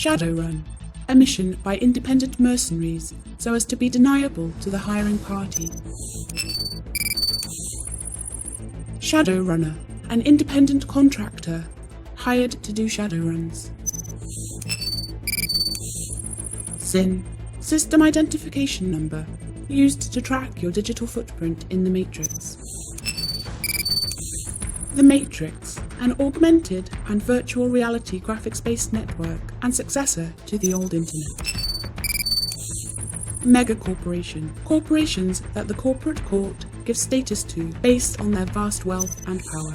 Shadowrun, a mission by independent mercenaries so as to be deniable to the hiring party. Shadowrunner, an independent contractor hired to do Shadowruns. SIN, system identification number, used to track your digital footprint in the Matrix. The Matrix, an augmented and virtual reality graphics-based network and successor to the old internet. Megacorporation, corporations that the corporate court gives status to based on their vast wealth and power.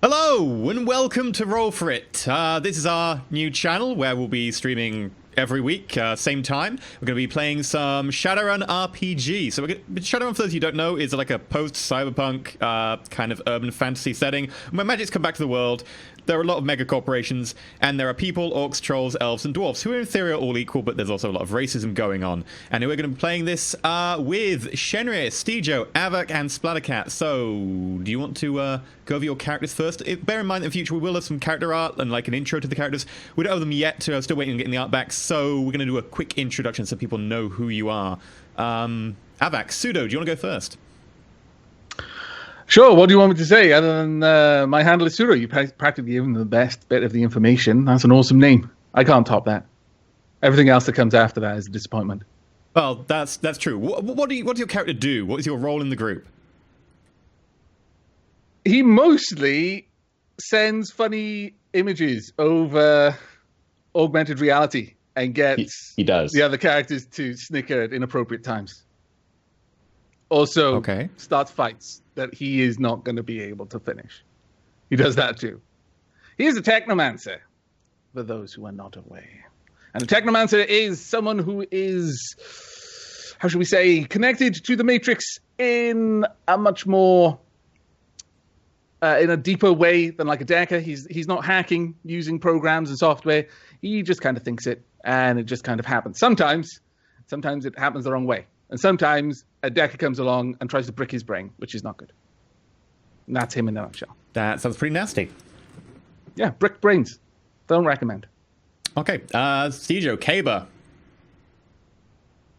Hello and welcome to Roll4It. This is our new channel where we'll be streaming every week, same time. We're going to be playing some Shadowrun RPG. So Shadowrun, for those you don't know, is like a post-cyberpunk kind of urban fantasy setting where magic's come back to the world. There are a lot of mega corporations, and there are people, orcs, trolls, elves, and dwarves, who in theory are all equal, but there's also a lot of racism going on. And we're going to be playing this with Shenrir, Steejo, Aavak, and Splattercat. So, do you want to go over your characters first? Bear in mind, in the future, we will have some character art and like an intro to the characters. We don't have them yet, so I'm still waiting on getting the art back. So, we're going to do a quick introduction so people know who you are. Aavak, Pseudo, do you want to go first? Sure, what do you want me to say other than my handle is Pseudo? You practically given the best bit of the information. That's an awesome name. I can't top that. Everything else that comes after that is a disappointment. Well, that's true. What does your character do? What is your role in the group? He mostly sends funny images over augmented reality and gets he does. the other characters to snicker at inappropriate times. Also, starts fights that he is not going to be able to finish. He does that too. He is a technomancer, for those who are not aware. And a technomancer is someone who is, how should we say, connected to the Matrix in a much more, in a deeper way than like a Decker. He's not hacking using programs and software. He just kind of thinks it, and it just kind of happens. Sometimes it happens the wrong way. And sometimes a Decker comes along and tries to brick his brain, which is not good. And that's him in a nutshell. That sounds pretty nasty. Yeah, brick brains. Don't recommend. Okay, Steejo, Kaber.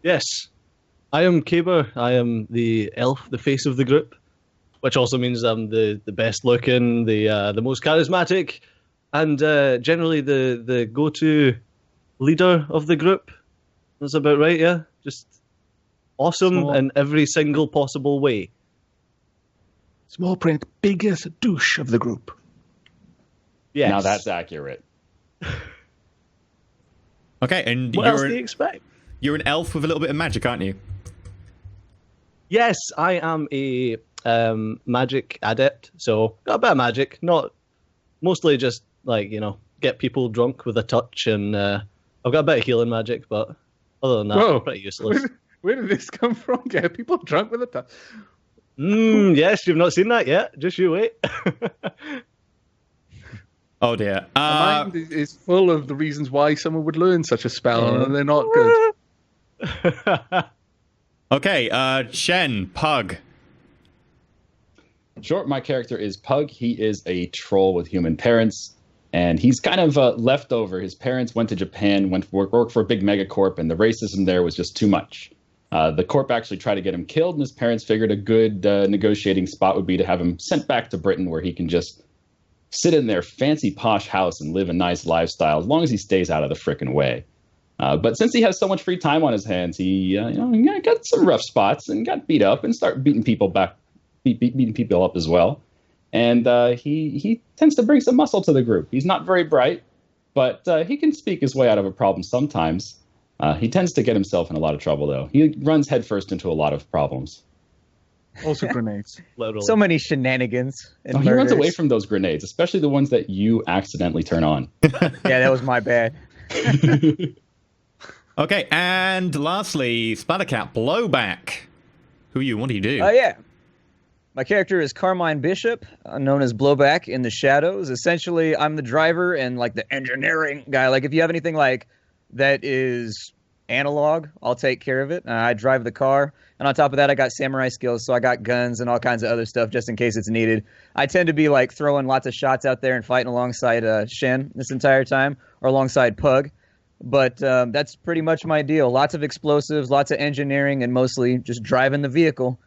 Yes, I am Kaber. I am the elf, the face of the group, which also means I'm the best looking, the most charismatic, and generally the go-to leader of the group. That's about right, yeah? Just awesome in every single possible way. Small print, biggest douche of the group. Yes. Now that's accurate. Okay, and what else do you expect? You're an elf with a little bit of magic, aren't you? Yes, I am a magic adept, so got a bit of magic. Not mostly just like get people drunk with a touch, and I've got a bit of healing magic, but other than that, pretty useless. Where did this come from? Get people drunk with a touch. Yes, you've not seen that yet. Just you wait. Oh dear. My mind is full of the reasons why someone would learn such a spell, and they're not good. Okay, Shen, Pug. Sure, my character is Pug. He is a troll with human parents, and he's kind of leftover. His parents went to Japan, went to work for a big megacorp, and the racism there was just too much. The corp actually tried to get him killed, and his parents figured a good negotiating spot would be to have him sent back to Britain, where he can just sit in their fancy posh house and live a nice lifestyle, as long as he stays out of the frickin' way. But since he has so much free time on his hands, he got some rough spots and got beat up and started beating people up as well. And he tends to bring some muscle to the group. He's not very bright, but he can speak his way out of a problem sometimes. He tends to get himself in a lot of trouble, though. He runs headfirst into a lot of problems. Also grenades. So many shenanigans. And he runs away from those grenades, especially the ones that you accidentally turn on. Yeah, that was my bad. Okay, and lastly, Splattercat, Blowback. Who are you? What do you do? Oh, yeah. My character is Carmine Bishop, known as Blowback in the Shadows. Essentially, I'm the driver and like the engineering guy. Like if you have anything like that is analog, I'll take care of it. I drive the car. And on top of that, I got samurai skills, so I got guns and all kinds of other stuff just in case it's needed. I tend to be like throwing lots of shots out there and fighting alongside Shen this entire time, or alongside Pug. But that's pretty much my deal. Lots of explosives, lots of engineering, and mostly just driving the vehicle,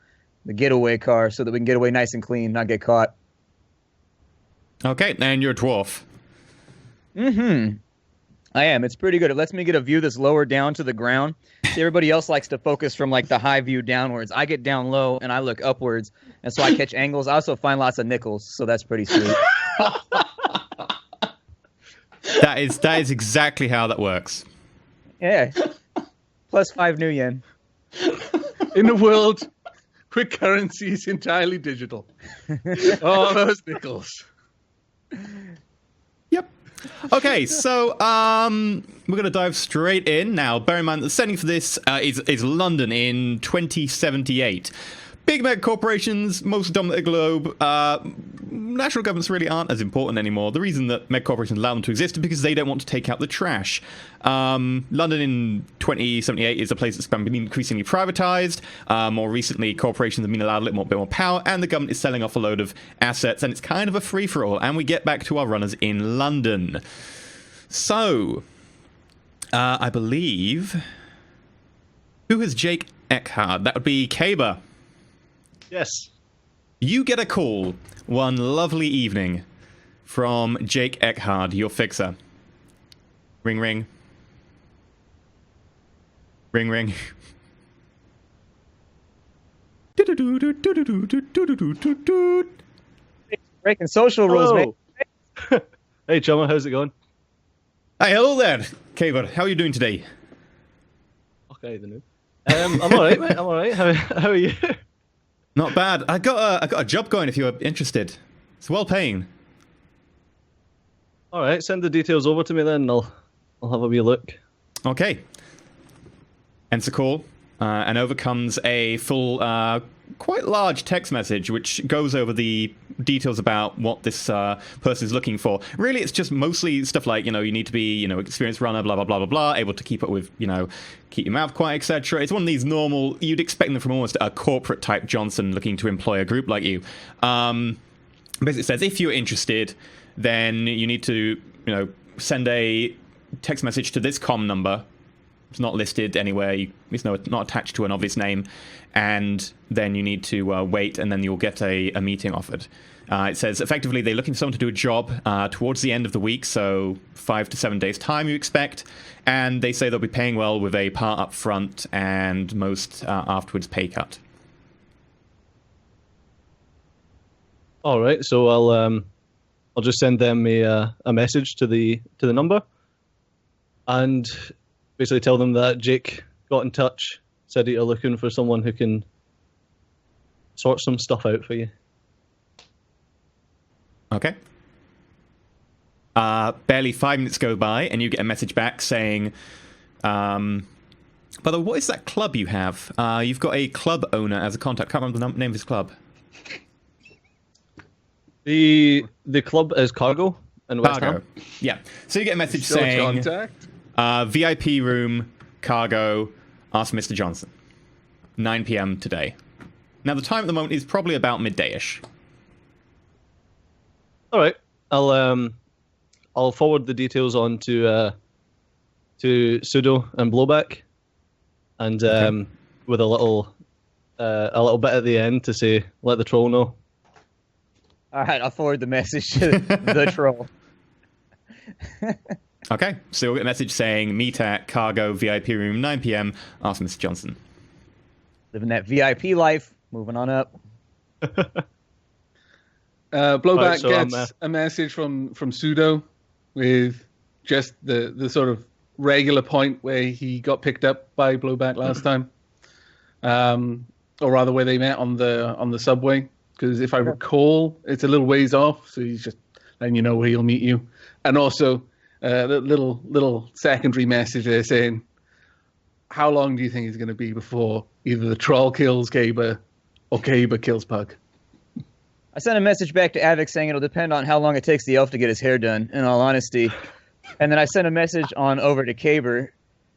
the getaway car, so that we can get away nice and clean, not get caught. Okay, and you're a dwarf. Mm-hmm. I am. It's pretty good. It lets me get a view that's lower down to the ground. See, everybody else likes to focus from like the high view downwards. I get down low and I look upwards, and so I catch angles. I also find lots of nickels, so that's pretty sweet. That is exactly how that works. Yeah. Plus 5 new yen. In a world where currency is entirely digital. Oh, those nickels. Yep. Okay, so we're going to dive straight in now. Bear in mind, the setting for this is London in 2078. Big mega corporations, most dominant the globe. National governments really aren't as important anymore. The reason that mega corporations allow them to exist is because they don't want to take out the trash. London in 2078 is a place that's been increasingly privatized. More recently, corporations have been allowed a little bit more power, and the government is selling off a load of assets, and it's kind of a free-for-all. And we get back to our runners in London. So, I believe... Who is Jake Eckhard? That would be Kaber. Yes. You get a call one lovely evening from Jake Eckhard, your fixer. Ring, ring. Ring, ring. Breaking social rules, man. Hey, Chumma, how's it going? Hey, hello there, Kaber. How are you doing today? Okay, then. I'm all right, mate. I'm all right. How are you? Not bad. I got a job going if you're interested. It's well paying. All right, send the details over to me then. I'll have a wee look. Okay. Enter call, and over comes a full, quite large text message which goes over the details about what this person is looking for. Really, it's just mostly stuff like, you need to be, experienced runner, blah, blah, blah, blah, blah, able to keep up with, keep your mouth quiet, etc. It's one of these normal, you'd expect them from almost a corporate type Johnson looking to employ a group like you. Basically it says, if you're interested, then you need to, send a text message to this comm number. It's not listed anywhere. It's not attached to an obvious name. And then you need to wait, and then you'll get a meeting offered. It says, effectively, they're looking for someone to do a job towards the end of the week, so 5 to 7 days' time, you expect. And they say they'll be paying well with a part up front and most afterwards pay cut. All right, so I'll just send them a message to the number, and basically tell them that Jake got in touch, said you're looking for someone who can sort some stuff out for you. Okay. Barely 5 minutes go by, and you get a message back saying, by the way, what is that club you have? You've got a club owner as a contact. Can't remember the name of his club. The club is Cargo in West Ham. Yeah. So you get a message saying, VIP room, Cargo, ask Mr. Johnson. 9 p.m. today. Now, the time at the moment is probably about midday-ish. All right. I'll forward the details on to Pseudo and Blowback, and with a little bit at the end to say, let the troll know. All right, I'll forward the message to the troll. Okay, so we'll get a message saying, meet at Cargo VIP room, 9 p.m. Ask Mr. Johnson. Living that VIP life, moving on up. Blowback gets a message from Pseudo with just the sort of regular point where he got picked up by Blowback last time, or rather where they met on the subway. Because if I recall, it's a little ways off, so he's just letting you know where he'll meet you. And also, the little secondary message there saying, how long do you think it's going to be before either the troll kills Kaber or Kaber kills Pug? I sent a message back to Aavak saying it'll depend on how long it takes the elf to get his hair done, in all honesty. And then I sent a message on over to Kaber,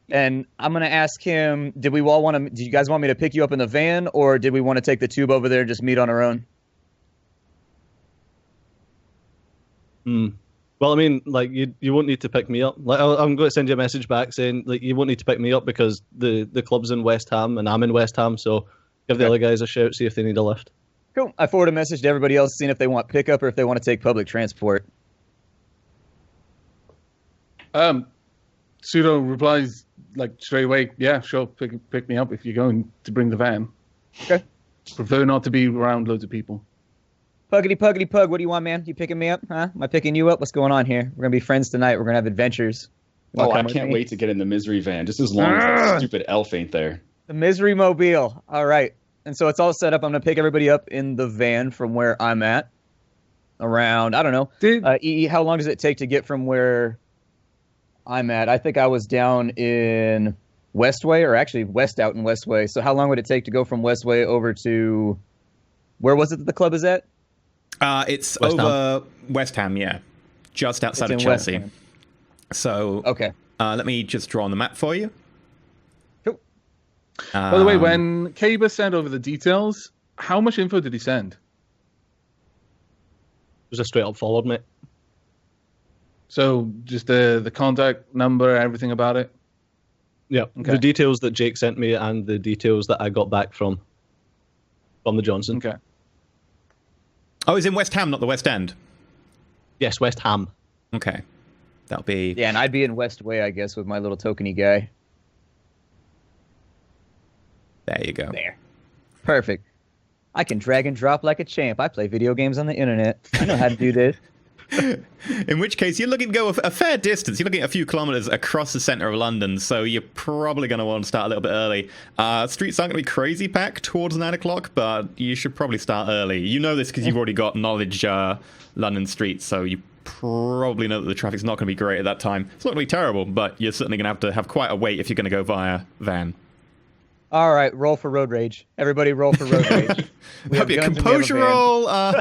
and I'm going to ask him, did you guys want me to pick you up in the van, or did we want to take the tube over there and just meet on our own? Well, I mean, like, you won't need to pick me up. Like, I'm going to send you a message back saying, like, you won't need to pick me up because the club's in West Ham and I'm in West Ham, so give the other guys a shout, see if they need a lift. Cool. I forward a message to everybody else, seeing if they want pickup or if they want to take public transport. Pseudo replies like straight away, yeah, sure, pick me up if you're going to bring the van. Okay. Prefer not to be around loads of people. Puggity pug, what do you want, man? You picking me up? Huh? Am I picking you up? What's going on here? We're going to be friends tonight. We're going to have adventures. Oh, I can't wait to get in the misery van, just as long as that stupid elf ain't there. The misery mobile. All right. And so it's all set up. I'm going to pick everybody up in the van from where I'm at. Around, I don't know. EE, how long does it take to get from where I'm at? I think I was down in Westway, or actually West out in Westway. So how long would it take to go from Westway over to... Where was it that the club is at? It's over West Ham, yeah. Just outside of Chelsea. So, okay. Let me just draw on the map for you. Cool. By the way, when Kaber sent over the details, how much info did he send? It was a straight up forward, mate. So just the contact number, everything about it? Yeah, okay. The details that Jake sent me and the details that I got back from the Johnson. Okay. Oh, it's in West Ham, not the West End? Yes, West Ham. Okay. That'll be... Yeah, and I'd be in Westway, I guess, with my little tokeny guy. There you go. There. Perfect. I can drag and drop like a champ. I play video games on the internet. I know how to do this. In which case, you're looking to go a fair distance. You're looking at a few kilometers across the center of London, so you're probably going to want to start a little bit early. Streets aren't going to be crazy packed towards 9 o'clock, but you should probably start early. You know this because you've already got knowledge London streets, so you probably know that the traffic's not going to be great at that time. It's not going to be terrible, but you're certainly going to have quite a wait if you're going to go via van. All right, roll for road rage. Everybody roll for road rage. That'd be a composure roll. All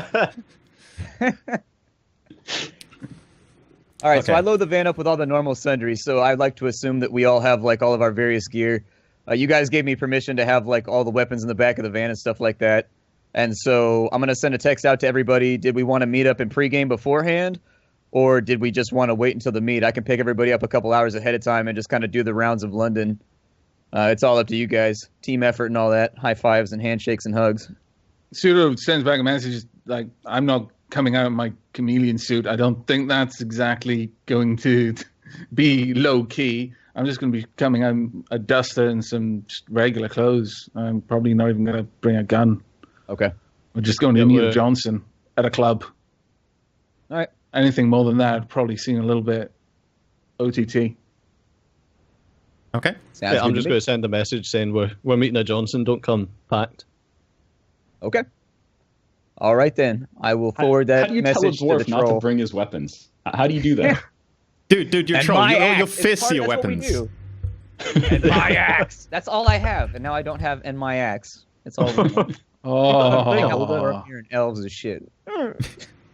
right, okay. So I load the van up with all the normal sundries, so I'd like to assume that we all have, like, all of our various gear. You guys gave me permission to have, like, all the weapons in the back of the van and stuff like that. And so I'm going to send a text out to everybody. Did we want to meet up in pregame beforehand, or did we just want to wait until the meet? I can pick everybody up a couple hours ahead of time and just kind of do the rounds of London. It's all up to you guys. Team effort and all that. High fives and handshakes and hugs. Pseudo sends back a message like, I'm not coming out in my chameleon suit. I don't think that's exactly going to be low key. I'm just going to be coming out in a duster and some just regular clothes. I'm probably not even going to bring a gun. Okay. We're just going to meet Johnson at a club. All right. Anything more than that, I've probably seen a little bit OTT. Okay. Yeah, I'm just going to send a message saying we're meeting at Johnson. Don't come packed. Okay. All right, then. I will forward that message to the troll. How do you tell a dwarf not to bring his weapons? How do you do that? Dude, you're troll. Your fists are your weapons. And my axe. That's all I have. And now I don't have and my axe. That's all. Oh. Here in Elves is shit.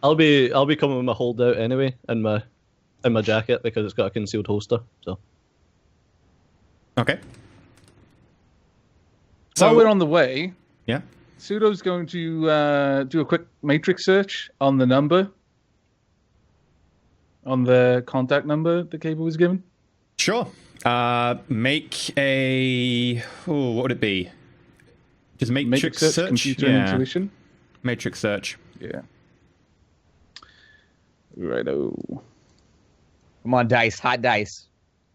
I'll be coming with my holdout anyway, and my jacket because it's got a concealed holster. So. Okay. So while we're on the way, yeah, Pseudo's going to do a quick matrix search on the number, on the contact number the cable was given. Sure. Make a what would it be? Just matrix search. Computer intuition. Matrix search. Yeah. Righto. Come on, dice, hot dice.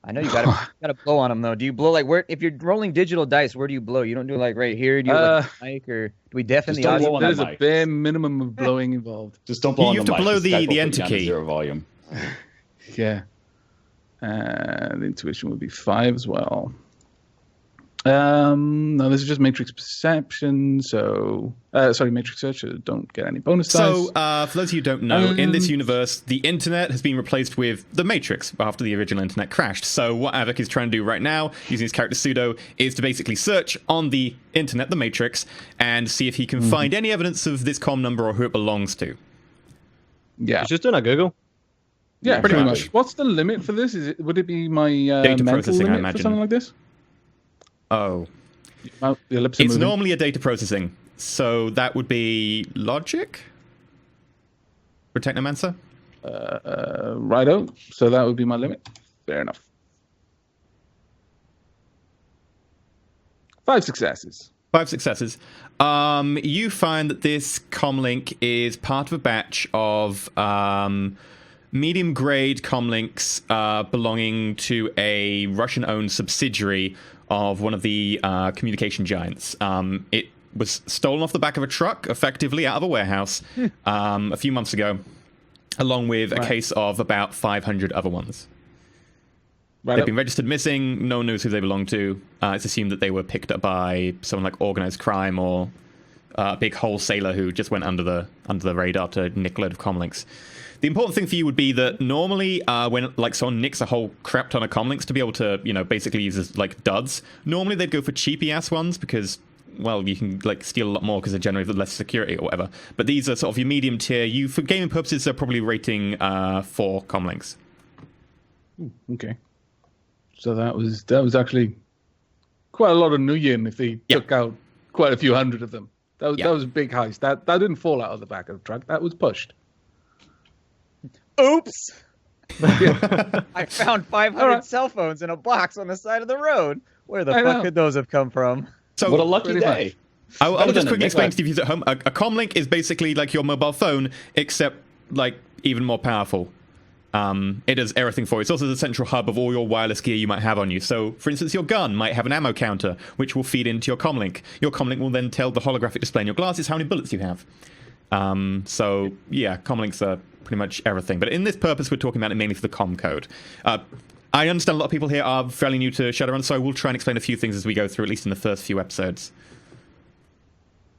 I know you gotta blow on them though. Do you blow like where? If you're rolling digital dice, where do you blow? You don't do it like right here. Do you like the mic, or do we deafen the audio? There's a bare minimum of blowing involved. Just don't blow on the mic. You have to blow the enter key. Zero volume. Yeah. The intuition would be 5 as well. No, this is just matrix perception. So, matrix search. So don't get any bonus dice. So, for those of you who don't know, in this universe, the internet has been replaced with the Matrix after the original internet crashed. So, what Aavak is trying to do right now, using his character Pseudo, is to basically search on the internet, the Matrix, and see if he can find any evidence of this comm number or who it belongs to. Yeah, He's just doing a Google. Yeah, pretty much. What's the limit for this? Would it be my data mental processing? limit I imagine for something like this? Oh, the ellipse it's normally a data processing, so that would be logic for Technomancer. Righto. So that would be my limit. Fair enough. 5 successes. 5 successes. You find that this comlink is part of a batch of medium-grade comlinks belonging to a Russian-owned subsidiary of one of the communication giants. It was stolen off the back of a truck, effectively out of a warehouse, a few months ago, along with a case of about 500 other ones. They've been registered missing. No one knows who they belong to. It's assumed that they were picked up by someone like organized crime or a big wholesaler who just went under the radar to nick a load of comlinks. The important thing for you would be that normally when like someone nicks a whole crap ton of comlinks to be able to, basically use as like duds, normally they'd go for cheapy ass ones because, well, you can like steal a lot more because they're generally less security or whatever. But these are sort of your medium tier. For gaming purposes, they're probably rating 4 comlinks. Okay. So that was actually quite a lot of Nuyen if they took out quite a few hundred of them. That was a big heist. That didn't fall out of the back of the truck. That was pushed. Oops! I found 500 cell phones in a box on the side of the road. Where the fuck could those have come from? So what a lucky day. I'll just quickly explain to you at home. A comlink is basically like your mobile phone, except like even more powerful. It does everything for you. It's also the central hub of all your wireless gear you might have on you. So, for instance, your gun might have an ammo counter, which will feed into your comlink. Your comlink will then tell the holographic display in your glasses how many bullets you have. So, yeah, comlinks are pretty much everything. But in this purpose, we're talking about it mainly for the com code. I understand a lot of people here are fairly new to Shadowrun, so I will try and explain a few things as we go through, at least in the first few episodes.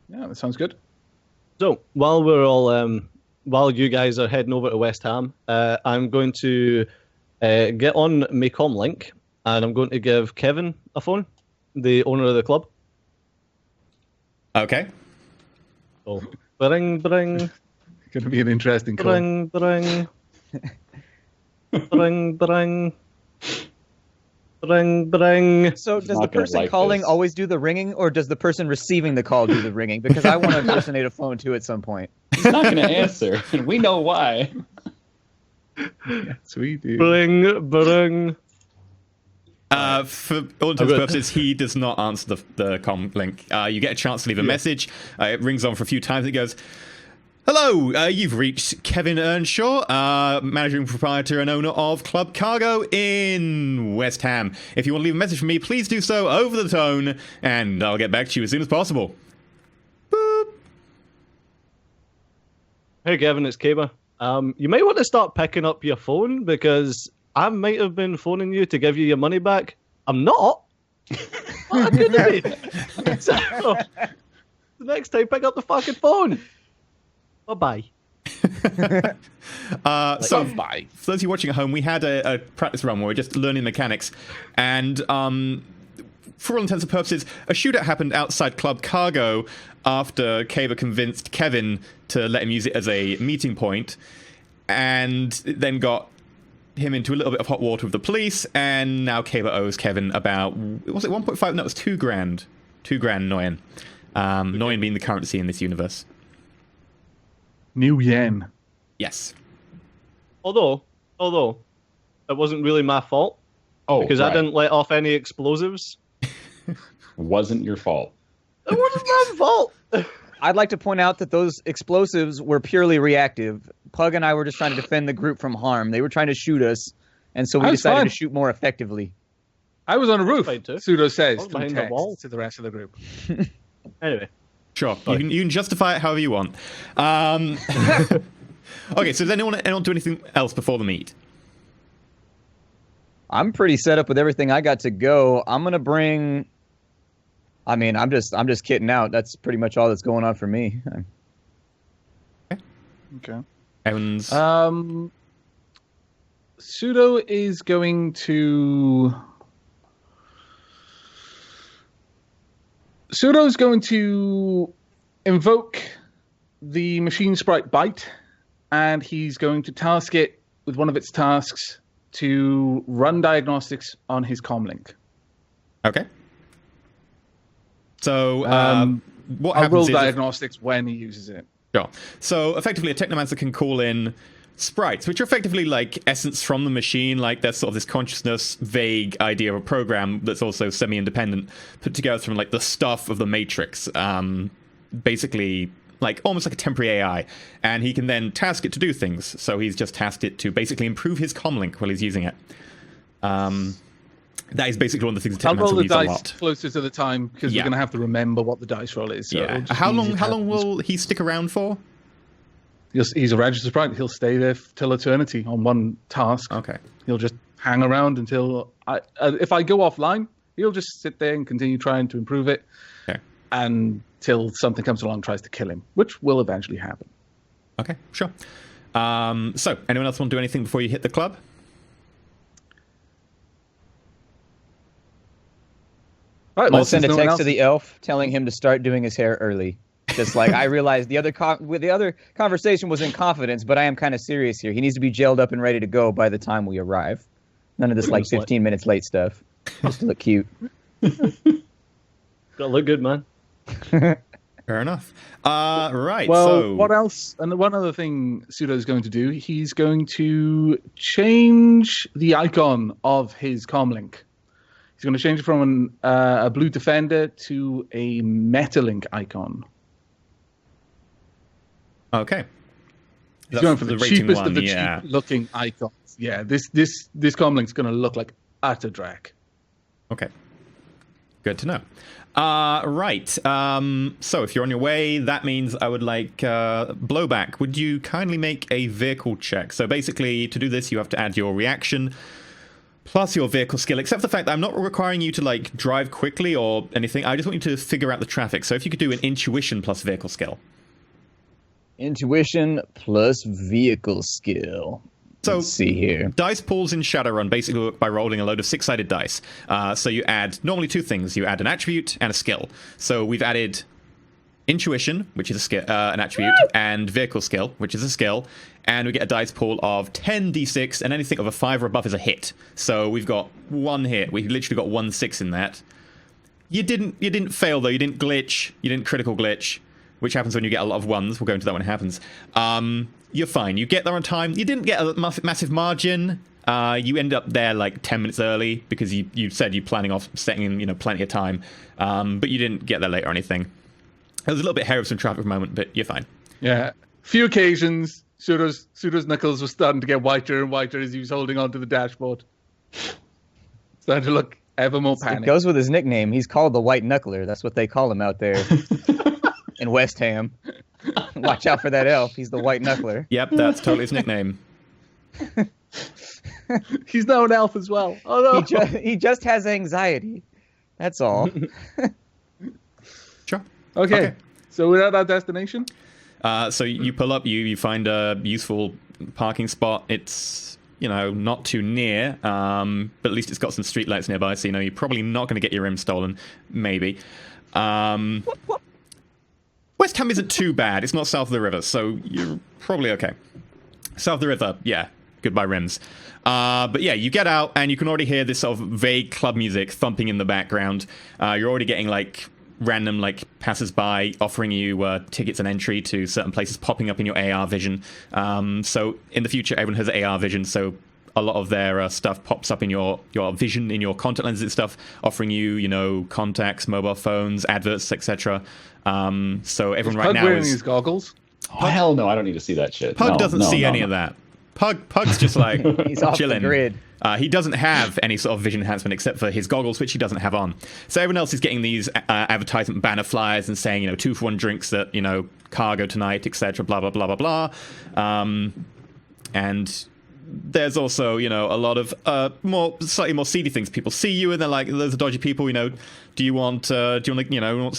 Yeah, that sounds good. So, while we're all... while you guys are heading over to West Ham, I'm going to get on my comlink, and I'm going to give Kevin a phone, the owner of the club. Okay. Oh, bring. Going to be an interesting call. Bring. So does the person calling always do the ringing, or does the person receiving the call do the ringing? Because I want to impersonate a phone too at some point. He's not going to answer, and we know why. Yes, we do. Bring. For all intents and purposes, he does not answer the com link. You get a chance to leave a message. It rings on for a few times. It goes, "Hello, you've reached Kevin Earnshaw, managing proprietor and owner of Club Cargo in West Ham. If you want to leave a message for me, please do so over the tone, and I'll get back to you as soon as possible." Boop. Hey, Kevin, it's Kaber. You might want to start picking up your phone because I might have been phoning you to give you your money back. I'm not. What could it be? So, the next time, pick up the fucking phone. Bye-bye. So, for those of you watching at home, we had a practice run where we're just learning mechanics, and for all intents and purposes, a shootout happened outside Club Cargo after Kaber convinced Kevin to let him use it as a meeting point, and then got him into a little bit of hot water with the police, and now Kaber owes Kevin about, was it 1.5? No, it was 2 grand. 2 grand Noyen. Noyen being the currency in this universe. New yen. Yes. Although, it wasn't really my fault. Because I didn't let off any explosives. Wasn't your fault. It wasn't my fault. I'd like to point out that those explosives were purely reactive. Pug and I were just trying to defend the group from harm. They were trying to shoot us, and so we decided to shoot more effectively. I was on a roof, Pseudo says behind the wall to the rest of the group. Anyway. Sure, you can justify it however you want. Okay, so does anyone do anything else before the meet? I'm pretty set up with everything I got to go. I'm going to bring I mean, I'm just kidding out. That's pretty much all that's going on for me. Okay. Evans. Pseudo is going to. Pseudo's going to invoke the machine sprite Bite, and he's going to task it with one of its tasks to run diagnostics on his comlink. Okay. So, what I'll happens roll is diagnostics when he uses it. Sure. So, effectively, a Technomancer can call in sprites, which are effectively like essence from the machine, like there's sort of this consciousness, vague idea of a program that's also semi-independent, put together from like the stuff of the Matrix, basically like almost like a temporary AI, and he can then task it to do things. So he's just tasked it to basically improve his comlink while he's using it. That is basically one of the things I'll roll Technomancer the needs a dice lot. closer to the time because Yeah. we're going to have to remember what the dice roll is. So Yeah. How long will he stick around for? He's a registered sprite. He'll stay there till eternity on one task. Okay. He'll just hang around until if I go offline, he'll just sit there and continue trying to improve it Okay. until something comes along and tries to kill him, which will eventually happen. Okay, sure. So, anyone else want to do anything before you hit the club? All right, I'll well, send a since no one text else to the elf telling him to start doing his hair early. Just like I realized the other conversation was in confidence, but I am kind of serious here. He needs to be gelled up and ready to go by the time we arrive. None of this like 15 minutes late stuff. Just to look cute. Gotta look good, man. Fair enough. Right. Well, so what else? And one other thing Pseudo's going to do, he's going to change the icon of his comlink. He's going to change it from a blue defender to a Metalink icon. Okay. He's going for the rating cheapest one, of the yeah. cheap-looking icons. Yeah, this comlink's going to look like utter drag. Okay. Good to know. Right. So if you're on your way, that means I would like Blowback. Would you kindly make a vehicle check? So basically, to do this, you have to add your reaction plus your vehicle skill, except for the fact that I'm not requiring you to like drive quickly or anything. I just want you to figure out the traffic. So if you could do an intuition plus vehicle skill. Intuition plus vehicle skill. So, let's see here. Dice pools in Shadowrun basically work by rolling a load of 6-sided dice. So you add normally two things. You add an attribute and a skill. So we've added intuition, which is a skill, an attribute, and vehicle skill, which is a skill. And we get a dice pool of 10d6, and anything of a 5 or above is a hit. So we've got one hit. We've literally got 1 6 in that. You didn't fail though. You didn't glitch. You didn't critical glitch, which happens when you get a lot of ones. We'll go into that when it happens. You're fine. You get there on time. You didn't get a massive margin. You end up there like 10 minutes early because you said you're planning off setting in plenty of time. But you didn't get there late or anything. There was a little bit hair of some traffic for a moment, but you're fine. Yeah, few occasions. Pseudo's knuckles were starting to get whiter and whiter as he was holding onto the dashboard. Starting to look ever more panicked. It goes with his nickname. He's called the White Knuckler. That's what they call him out there in West Ham. Watch out for that elf. He's the White Knuckler. Yep, that's totally his nickname. He's now an elf as well. Oh no! He just has anxiety. That's all. Sure. Okay, so we're at our destination. So you pull up, you find a useful parking spot. It's not too near, but at least it's got some streetlights nearby, so you're probably not going to get your rim stolen. Maybe. West Ham isn't too bad. It's not south of the river, so you're probably okay. South of the river, yeah. Goodbye rims. But yeah, you get out and you can already hear this sort of vague club music thumping in the background. You're already getting random passers-by offering you tickets and entry to certain places popping up in your AR vision. So in the future, everyone has AR vision, so a lot of their stuff pops up in your vision, in your contact lenses and stuff, offering you, contacts, mobile phones, adverts, etc. So everyone right now wearing is his goggles. Oh, hell no, I don't need to see that shit. Pug No, doesn't no, see no, any no. of that. Pug's just like He's off the chilling. grid. He doesn't have any sort of vision enhancement except for his goggles, which he doesn't have on. So everyone else is getting these advertisement banner flyers and saying, 2-for-1 drinks at, cargo tonight, etc. Blah blah blah blah blah. And there's also, you know, a lot of slightly more seedy things. People see you and they're like, those are dodgy people, you know, do you want to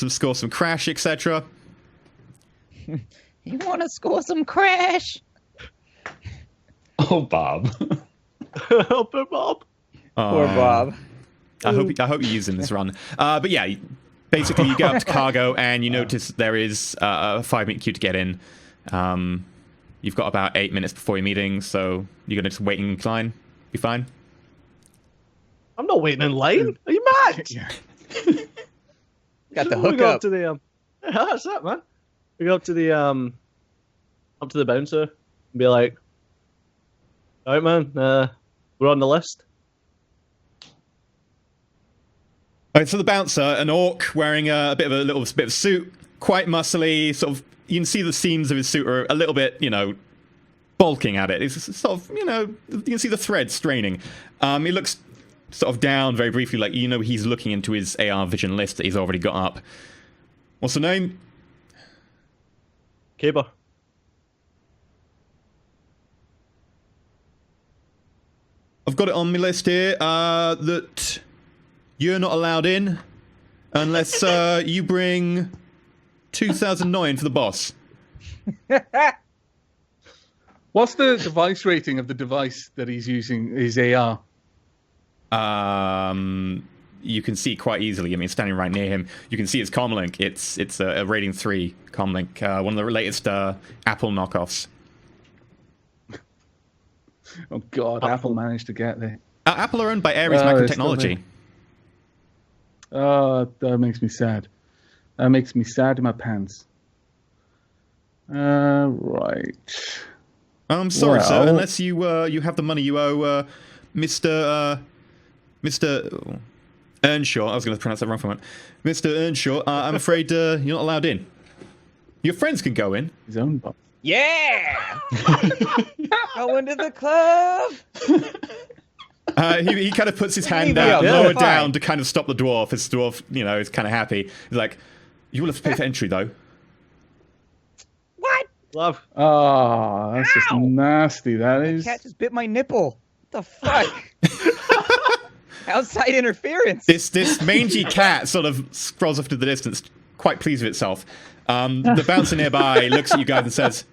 score some crash, etc.? You want to score some crash? Oh, Bob. Help him, Bob. Poor Bob. I hope you're using this run. But yeah, basically you get up to cargo and you notice there is a 5-minute queue to get in. You've got about 8 minutes before your meeting, so you're going to just wait in line. Be fine. I'm not waiting in line. Are you mad? Got the We hook go up. up to the yeah, that's that, man. We go up to the bouncer and be like, "All right, man, we're on the list." All right, so the bouncer, an orc wearing a bit of suit, quite muscly, sort of. You can see the seams of his suit are a little bit, you know, bulking at it. It's sort of, you know, you can see the thread straining. He looks sort of down very briefly, like, you know, he's looking into his AR vision list that he's already got up. What's the name? Caber. I've got it on my list here that you're not allowed in unless you bring 2009 for the boss. What's the device rating of the device that he's using, his AR? You can see quite easily. I mean, standing right near him, you can see his comlink. It's a rating 3 comlink, one of the latest Apple knockoffs. Oh God, Apple managed to get there. Apple are owned by Ares Macro Technology. Oh, that makes me sad. That makes me sad in my pants. Right. I'm sorry, sir. Unless you have the money you owe, Mr. Earnshaw. I was going to pronounce that wrong for a moment. Mr. Earnshaw, I'm afraid you're not allowed in. Your friends can go in. His own boss. Yeah! Going to the club! He kind of puts his hand Leave me out, up. lower Fine. down to kind of stop the dwarf. His dwarf, you know, is kind of happy. He's like, you will have to pay for entry, though. What? Love. Oh, that's just nasty. That is. Cat just bit my nipple. What the fuck? Outside interference. This mangy cat sort of scrolls off to the distance, quite pleased with itself. The bouncer nearby looks at you guys and says,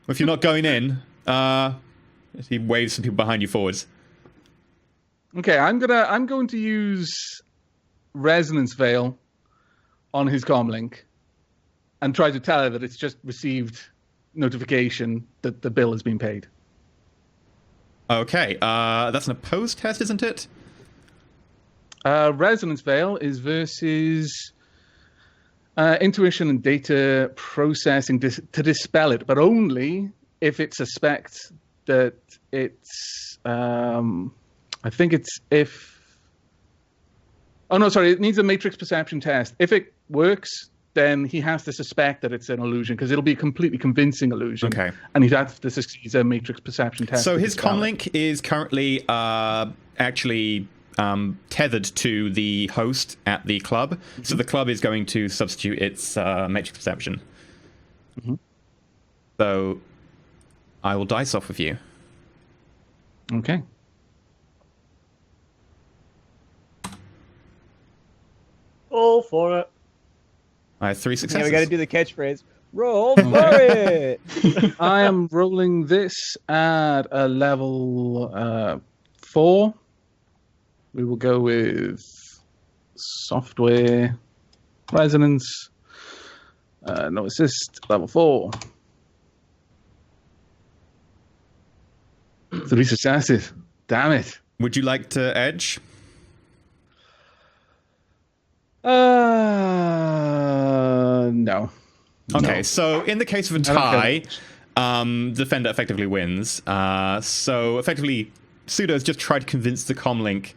well, if you're not going in, he waves some people behind you forwards. Okay, I'm going to use Resonance Veil on his comlink and try to tell her that it's just received notification that the bill has been paid. Okay, that's an opposed test, isn't it? Resonance Veil is versus intuition and data processing to dispel it, but only if it suspects that it's... I think it's if... Oh, no, sorry. It needs a matrix perception test. If it works, then he has to suspect that it's an illusion, because it'll be a completely convincing illusion. Okay. And he'd have to succeed a matrix perception test. So his comlink is currently actually tethered to the host at the club. Mm-hmm. So the club is going to substitute its matrix perception. Mm-hmm. So I will dice off with you. Okay. All for it. I have 3 successes. Yeah, we got to do the catchphrase. Roll for it. I am rolling this at a level 4. We will go with software resonance. No assist, level 4. 3 successes. Damn it. Would you like to edge? No. Okay, No. so in the case of a tie, the defender effectively wins. So effectively, Pseudo has just tried to convince the comlink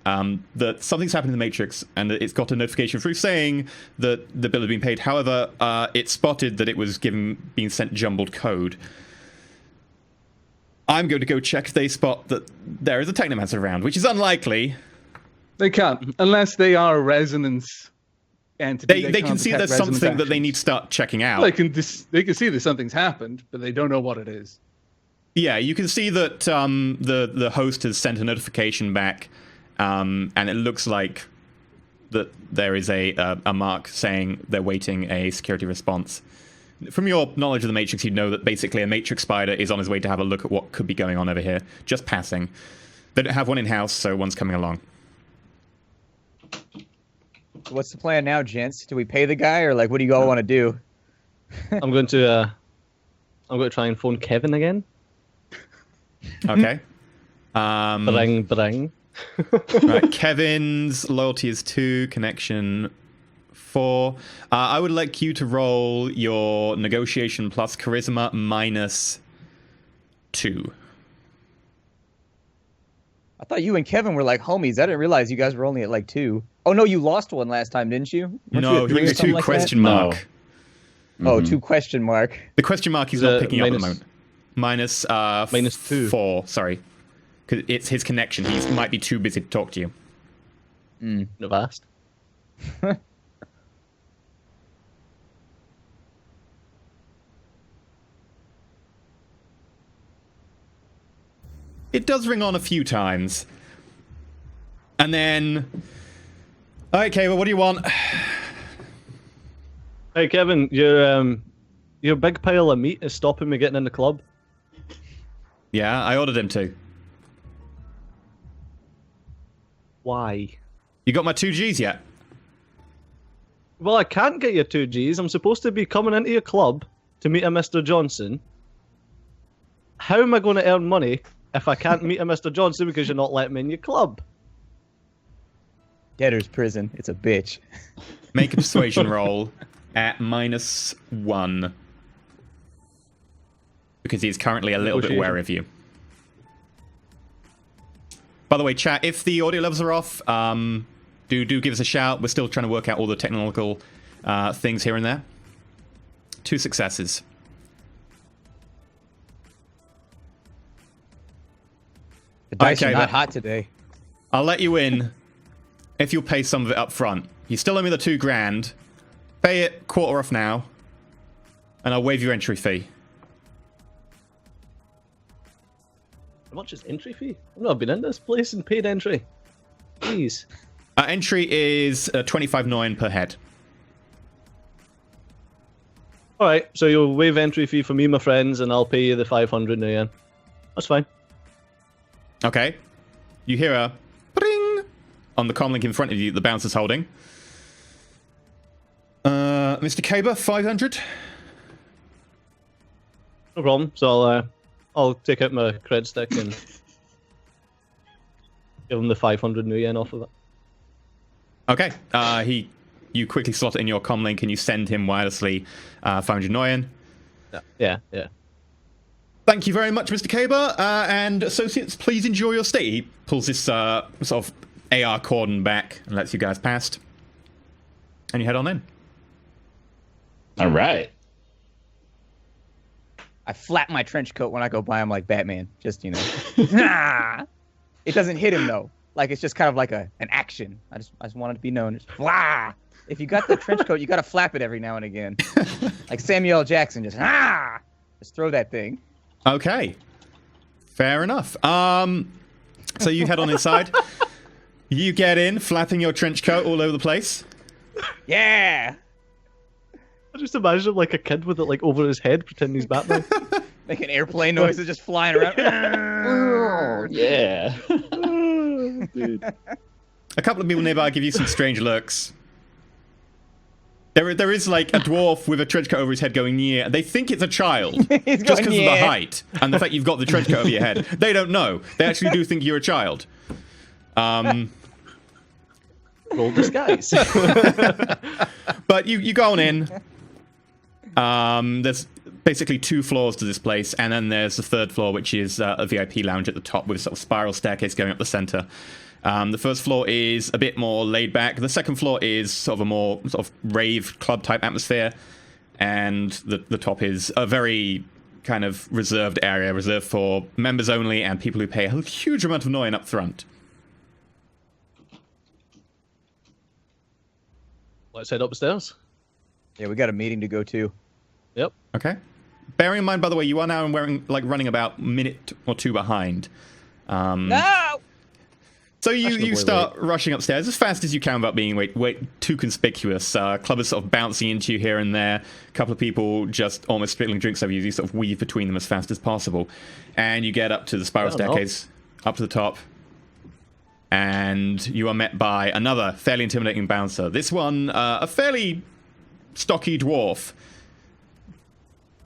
that something's happened in the Matrix and that it's got a notification through saying that the bill had been paid. However, it spotted that it was being sent jumbled code. I'm going to go check if they spot that there is a Technomancer around, which is unlikely. They can't, unless they are a resonance entity. They can see detect there's something resonance that they actions. need to start checking out. They can see that something's happened, but they don't know what it is. Yeah, you can see that the host has sent a notification back, and it looks like that there is a mark saying they're waiting a security response. From your knowledge of the Matrix, you know that basically a Matrix spider is on his way to have a look at what could be going on over here, just passing. They don't have one in-house, so one's coming along. What's the plan now, gents? Do we pay the guy, or like, what do you all want to do? I'm going to try and phone Kevin again. Okay. Bring. Right, Kevin's loyalty is 2, connection 4. I would like you to roll your negotiation plus charisma minus 2. I thought you and Kevin were like homies. I didn't realize you guys were only at like 2. Oh no, you lost one last time, didn't you? No, he was 2 like question mark. Mm-hmm. Oh, 2 question mark. The question mark he's not picking up at the moment. Minus 2. 4, sorry. Because it's his connection. He might be too busy to talk to you. Not vast. It does ring on a few times. And then... Okay, well, what do you want? Hey, Kevin, your big pile of meat is stopping me getting in the club. Yeah, I ordered him to. Why? You got my 2 Gs yet? Well, I can't get your 2 Gs. I'm supposed to be coming into your club to meet a Mr. Johnson. How am I going to earn money if I can't meet a Mr. Johnson because you're not letting me in your club? Debtor's prison. It's a bitch. Make a persuasion roll at -1. Because he's currently a little bit wary of you. By the way, chat, if the audio levels are off, do give us a shout. We're still trying to work out all the technological things here and there. 2 successes. The dice are not hot today. I'll let you in if you'll pay some of it up front. You still owe me the 2 grand. Pay it quarter off now, and I'll waive your entry fee. How much is entry fee? I've not been in this place and paid entry. Please. Entry is 25.9 per head. Alright, so you'll waive entry fee for me, my friends, and I'll pay you the 500 now, yeah. That's fine. Okay. You hear a bring on the comlink in front of you the bouncer's holding. Mr. Caber, 500. No problem. So I'll take out my cred stick and give him the 500 new yen off of it. Okay. You quickly slot it in your comlink and you send him wirelessly 500 yen. Yeah. Thank you very much, Mr. Caber. And associates, please enjoy your stay. He pulls this sort of AR cordon back and lets you guys past. And you head on in. All right. I flap my trench coat when I go by him like Batman. Just, you know. It doesn't hit him, though. Like, it's just kind of like an action. I just want it to be known. Just, Wah! If you got the trench coat, you got to flap it every now and again. Like Samuel L. Jackson, just throw that thing. Okay. Fair enough. So you head on inside. You get in, flapping your trench coat all over the place. Yeah! I just imagine like a kid with it like over his head pretending he's Batman. Making airplane noises just flying around. Oh, yeah. Dude. A couple of people nearby give you some strange looks. There is like a dwarf with a trench coat over his head going, yeah. They think it's a child. Just because of the height and the fact you've got the trench coat over your head. They don't know. They actually do think you're a child. Roll disguise. But you go on in. There's basically 2 floors to this place, and then there's the 3rd floor, which is a VIP lounge at the top with a sort of spiral staircase going up the center. The 1st floor is a bit more laid back. The 2nd floor is sort of a more sort of rave club type atmosphere, and the top is a very kind of reserved area, reserved for members only and people who pay a huge amount of Noyen up front. Let's head upstairs. Yeah, we got a meeting to go to. Yep. Okay. bearing in mind, by the way, you are now running about a minute or two behind. No! So you start rushing upstairs as fast as you can without being too conspicuous. Clubbers sort of bouncing into you here and there. A couple of people just almost spilling drinks over you. You sort of weave between them as fast as possible. And you get up to the spiral staircase, up to the top. And you are met by another fairly intimidating bouncer. This one, a fairly stocky dwarf.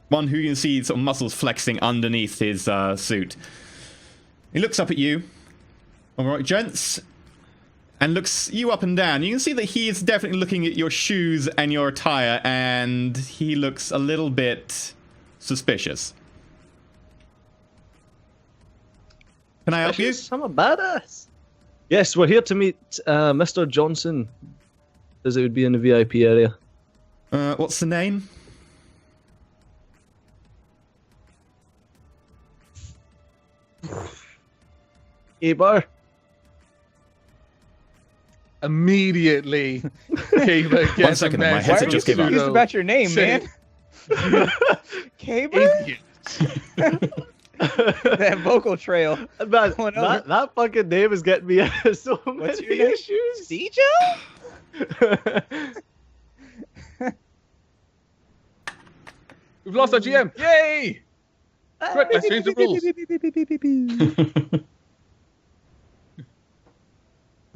One who you can see sort of muscles flexing underneath his suit. He looks up at you. All right, gents, and looks you up and down. You can see that he is definitely looking at your shoes and your attire, and he looks a little bit suspicious. Can I help you? I'm a badass. Yes, we're here to meet Mr. Johnson, as it would be in the VIP area. What's the name? Eber. Immediately, Kaber gets 1 second, my headset just gave up. Confused about your name, man. Kaber? That vocal trail. That fucking name is getting me so What's many your name? issues. Sijo? We've lost our GM. Yay! Quick, let's change the rules.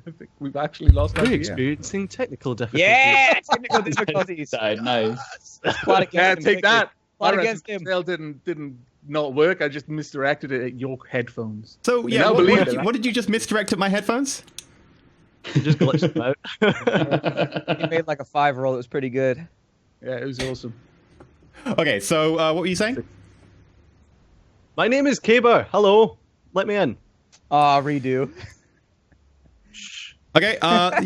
I think we've actually lost our We're GM. experiencing technical difficulties. Yeah! Technical difficulties. Nice. Plot against him, Take that. Plot My against him. trail didn't not work. I just misdirected it at your headphones. So, You yeah, now what believe did it, you, what did you just misdirect at my headphones? You just glitched them out. He made like a 5 roll. It was pretty good. Yeah, it was awesome. Okay, so what were you saying? My name is Kaber. Hello. Let me in. Redo. Okay, I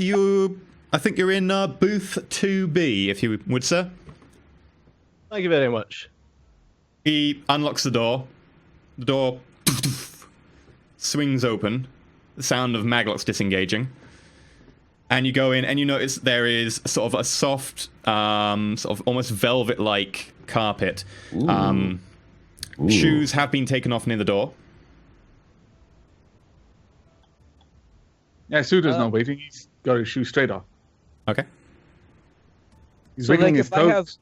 think you're in booth 2B, if you would, sir. Thank you very much. He unlocks the door. The door swings open. The sound of maglocks disengaging. And you go in and you notice there is sort of a soft, sort of almost velvet-like carpet. Shoes have been taken off near the door. Yeah, Suda's not waiting. He's got his shoe straight off. Okay. He's So, wiggling like, his toes.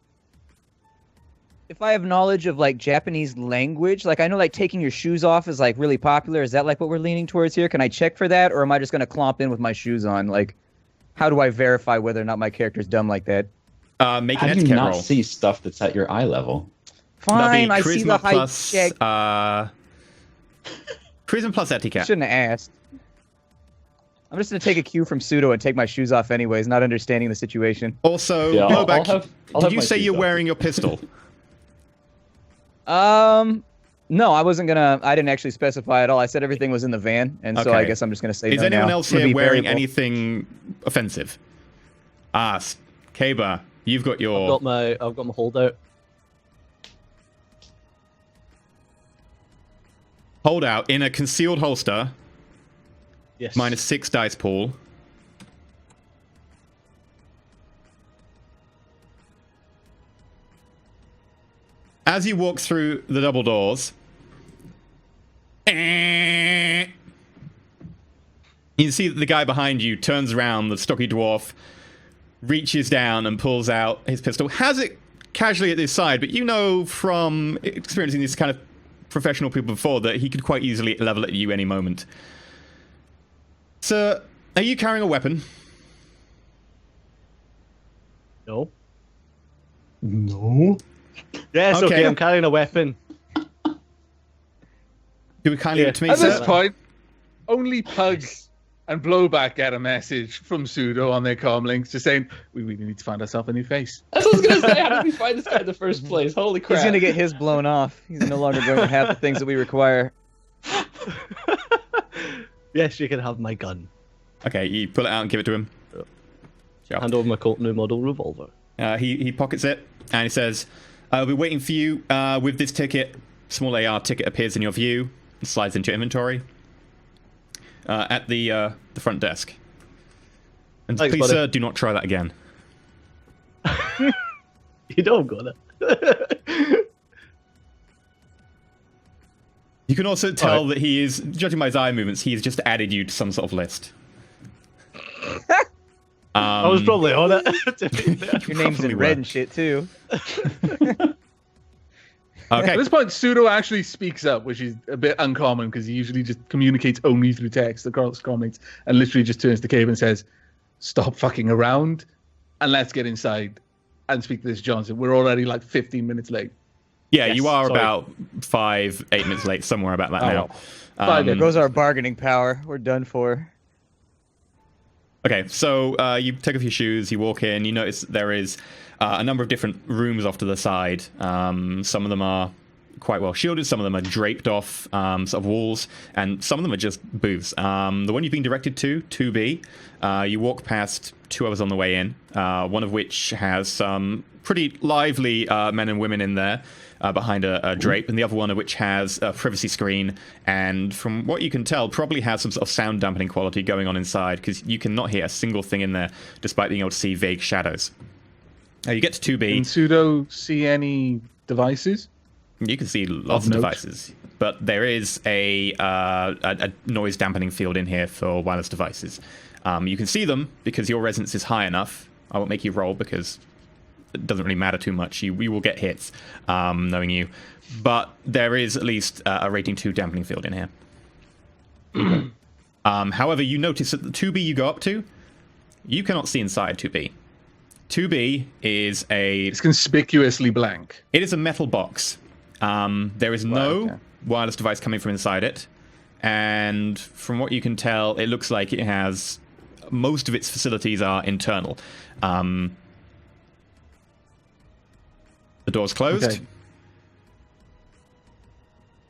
If I have knowledge of like Japanese language, like I know like taking your shoes off is like really popular. Is that like what we're leaning towards here? Can I check for that, or am I just gonna clomp in with my shoes on? Like, how do I verify whether or not my character's dumb like that? Make How an do you etiquette not roll. see stuff that's at your eye level? Fine, I That'd be see the charisma height plus, check. charisma plus etiquette. Shouldn't have asked. I'm just gonna take a cue from Pseudo and take my shoes off anyways, not understanding the situation. Also, Yeah, I'll Blowback, have did you my say shoes you're off. wearing your pistol? No, I wasn't gonna. I didn't actually specify at all. I said everything was in the van, and so I Okay. guess I'm just gonna say Is no anyone now. else I'm gonna here be wearing variable. anything offensive? Kaber, you've got your... I've got my holdout. holdout in a concealed holster. Yes. -6 dice pool. As you walk through the double doors, you see that the guy behind you turns around, the stocky dwarf, reaches down and pulls out his pistol, has it casually at his side, but you know from experiencing these kind of professional people before that he could quite easily level at you any moment. Sir, are you carrying a weapon? No. No. Yes, Okay. okay, I'm carrying a weapon. You would kindly give it to me, At this sir? point, only Pugs and Blowback get a message from Pseudo on their comm links just saying, we really need to find ourselves a new face. That's what I was gonna say. How did we find this guy in the first place? Holy crap! He's gonna get his blown off. He's no longer going to have the things that we require. Yes, you can have my gun. Okay, you pull it out and give it to him. Sure. Hand over my Colt new model revolver. He pockets it and he says, "I'll be waiting for you with this ticket." Small AR ticket appears in your view, and slides into your inventory at the front desk. And Thanks, please, buddy. sir, do not try that again. You don't got it. You can also tell that he is, judging by his eye movements, he has just added you to some sort of list. I was probably on it. Your name's in red and shit too. Okay. At this point, Pseudo actually speaks up, which is a bit uncommon because he usually just communicates only through text across comments, and literally just turns to Cave and says, "Stop fucking around, and let's get inside and speak to this Johnson. We're already like 15 minutes late." Yeah, you are about 5-8 minutes late, somewhere about that now. There goes our bargaining power. We're done for. Okay, so you take off your shoes, you walk in, you notice there is a number of different rooms off to the side. Some of them are quite well shielded, some of them are draped off sort of walls, and some of them are just booths. The one you've been directed to, 2B, you walk past 2 others on the way in, one of which has some pretty lively men and women in there behind a drape, and the other one of which has a privacy screen, and from what you can tell, probably has some sort of sound dampening quality going on inside, because you cannot hear a single thing in there, despite being able to see vague shadows. You get to 2B. Can Pseudo see any devices? You can see lots of devices, but there is a noise dampening field in here for wireless devices. You can see them because your resonance is high enough. I won't make you roll because it doesn't really matter too much. You will get hits, knowing you. But there is at least a rating 2 dampening field in here. However, you notice that the 2B you go up to, you cannot see inside 2B. 2B is It's conspicuously blank. It is a metal box. There is no wireless device coming from inside it. And from what you can tell, it looks like it has... Most of its facilities are internal. The door's closed. Okay.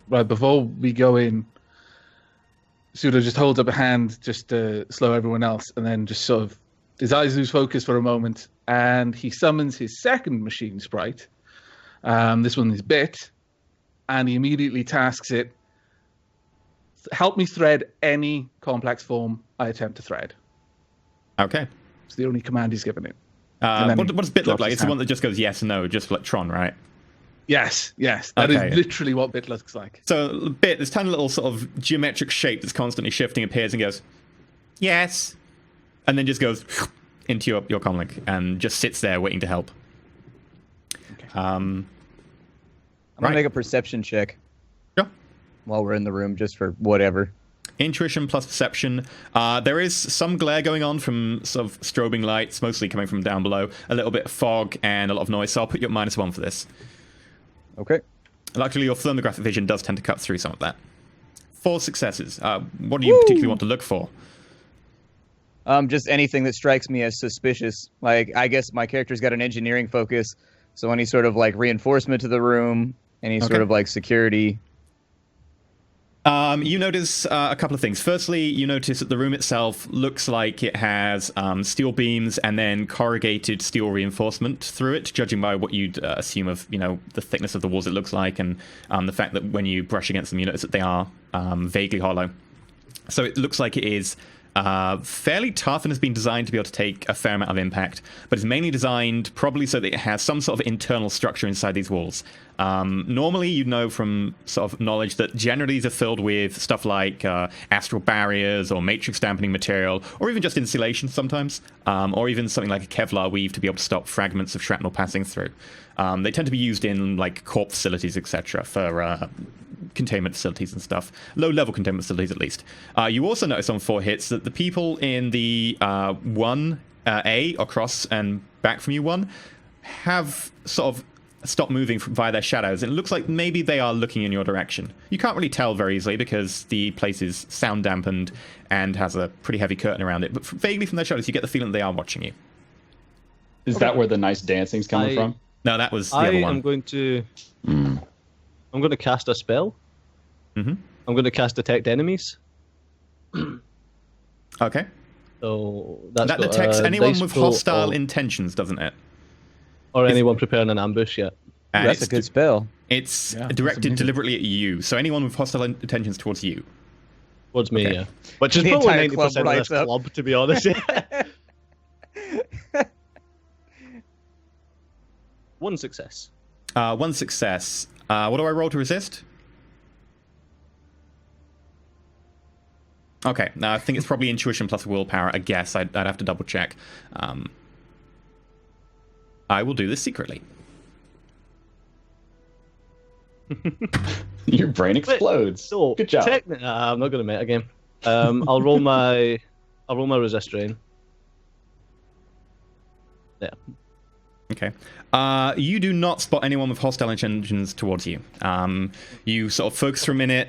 Right, before we go in, Pseudo just holds up a hand just to slow everyone else, and then just sort of... His eyes lose focus for a moment, and he summons his second machine sprite. This one is Bit, and he immediately tasks it, help me thread any complex form I attempt to thread. Okay. It's the only command he's given it. What does Bit look like? It's the one that just goes yes and no, just like Tron, right? Yes. That is literally what Bit looks like. So Bit, this tiny little sort of geometric shape that's constantly shifting, appears and goes, yes, and then just goes into your comlink and just sits there waiting to help. Okay. I'm gonna make a perception check. Sure. While we're in the room, just for whatever. Intuition plus perception. There is some glare going on from sort of strobing lights, mostly coming from down below. A little bit of fog and a lot of noise, so I'll put you at -1 for this. Okay. Luckily, your thermographic vision does tend to cut through some of that. 4 successes. What do you particularly want to look for? Just anything that strikes me as suspicious. Like, I guess my character's got an engineering focus, so any sort of like reinforcement to the room, any sort of like security. You notice a couple of things. Firstly, you notice that the room itself looks like it has steel beams and then corrugated steel reinforcement through it, judging by what you'd assume of, the thickness of the walls it looks like, and the fact that when you brush against them, you notice that they are vaguely hollow. So it looks like it is fairly tough and has been designed to be able to take a fair amount of impact, but it's mainly designed probably so that it has some sort of internal structure inside these walls. Normally, you'd know from sort of knowledge that generally these are filled with stuff like astral barriers or matrix dampening material, or even just insulation sometimes, or even something like a Kevlar weave to be able to stop fragments of shrapnel passing through. They tend to be used in like corp facilities, etc., for containment facilities and stuff. Low-level containment facilities, at least. You also notice on 4 hits that the people in the 1A across and back from you 1 have sort of stopped moving via their shadows. It looks like maybe they are looking in your direction. You can't really tell very easily because the place is sound dampened and has a pretty heavy curtain around it, but vaguely from their shadows you get the feeling that they are watching you. Is that where the nice dancing's coming from? No, that was the other one. I'm going to cast a spell. Mm-hmm. I'm going to cast Detect Enemies. Okay. So that detects anyone with hostile intentions, doesn't it? Or anyone preparing an ambush, yeah. That's a good spell. It's directed deliberately at you, so anyone with hostile intentions towards you. Towards me, yeah. Which is probably 90% of this club, to be honest. 1 success. 1 success. What do I roll to resist? Okay, now I think it's probably intuition plus willpower. I guess I'd have to double check. I will do this secretly. Your brain explodes. So, good job. I'm not going to meta game. I'll roll my resist drain. Yeah. Okay. You do not spot anyone with hostile intentions towards you. You sort of focus for a minute.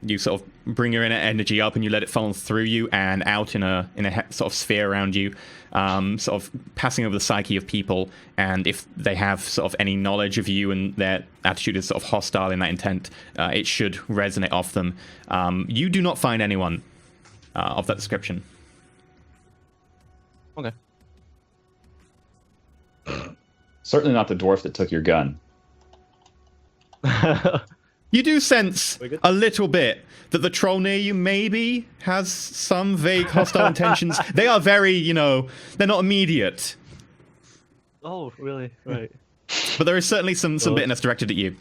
You sort of bring your inner energy up and you let it funnel through you and out in a sort of sphere around you, sort of passing over the psyche of people. And if they have sort of any knowledge of you and their attitude is sort of hostile in that intent, it should resonate off them. You do not find anyone of that description. Okay. Certainly not the dwarf that took your gun. You do sense a little bit that the troll near you maybe has some vague hostile intentions. They are very, they're not immediate. Oh, really? Right. But there is certainly some bitterness directed at you.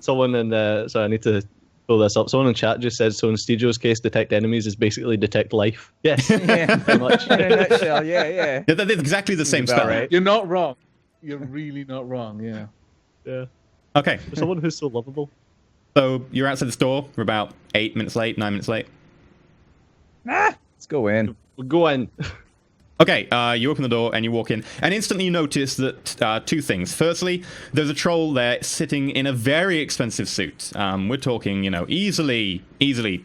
Someone in sorry, I need to pull this up. Someone in chat just said, so in Stejo's case, detect enemies is basically detect life. Yes. Yeah. Pretty much. In a nutshell, yeah. Yeah, that is exactly the same spell. Right. You're not wrong. You're really not wrong, yeah. Yeah. Okay. For someone who's so lovable. So you're outside the store. We're about 9 minutes late. Let's go in. We'll go in. Okay, you open the door and you walk in, and instantly you notice that two things. Firstly, there's a troll there sitting in a very expensive suit. We're talking, easily, $5,000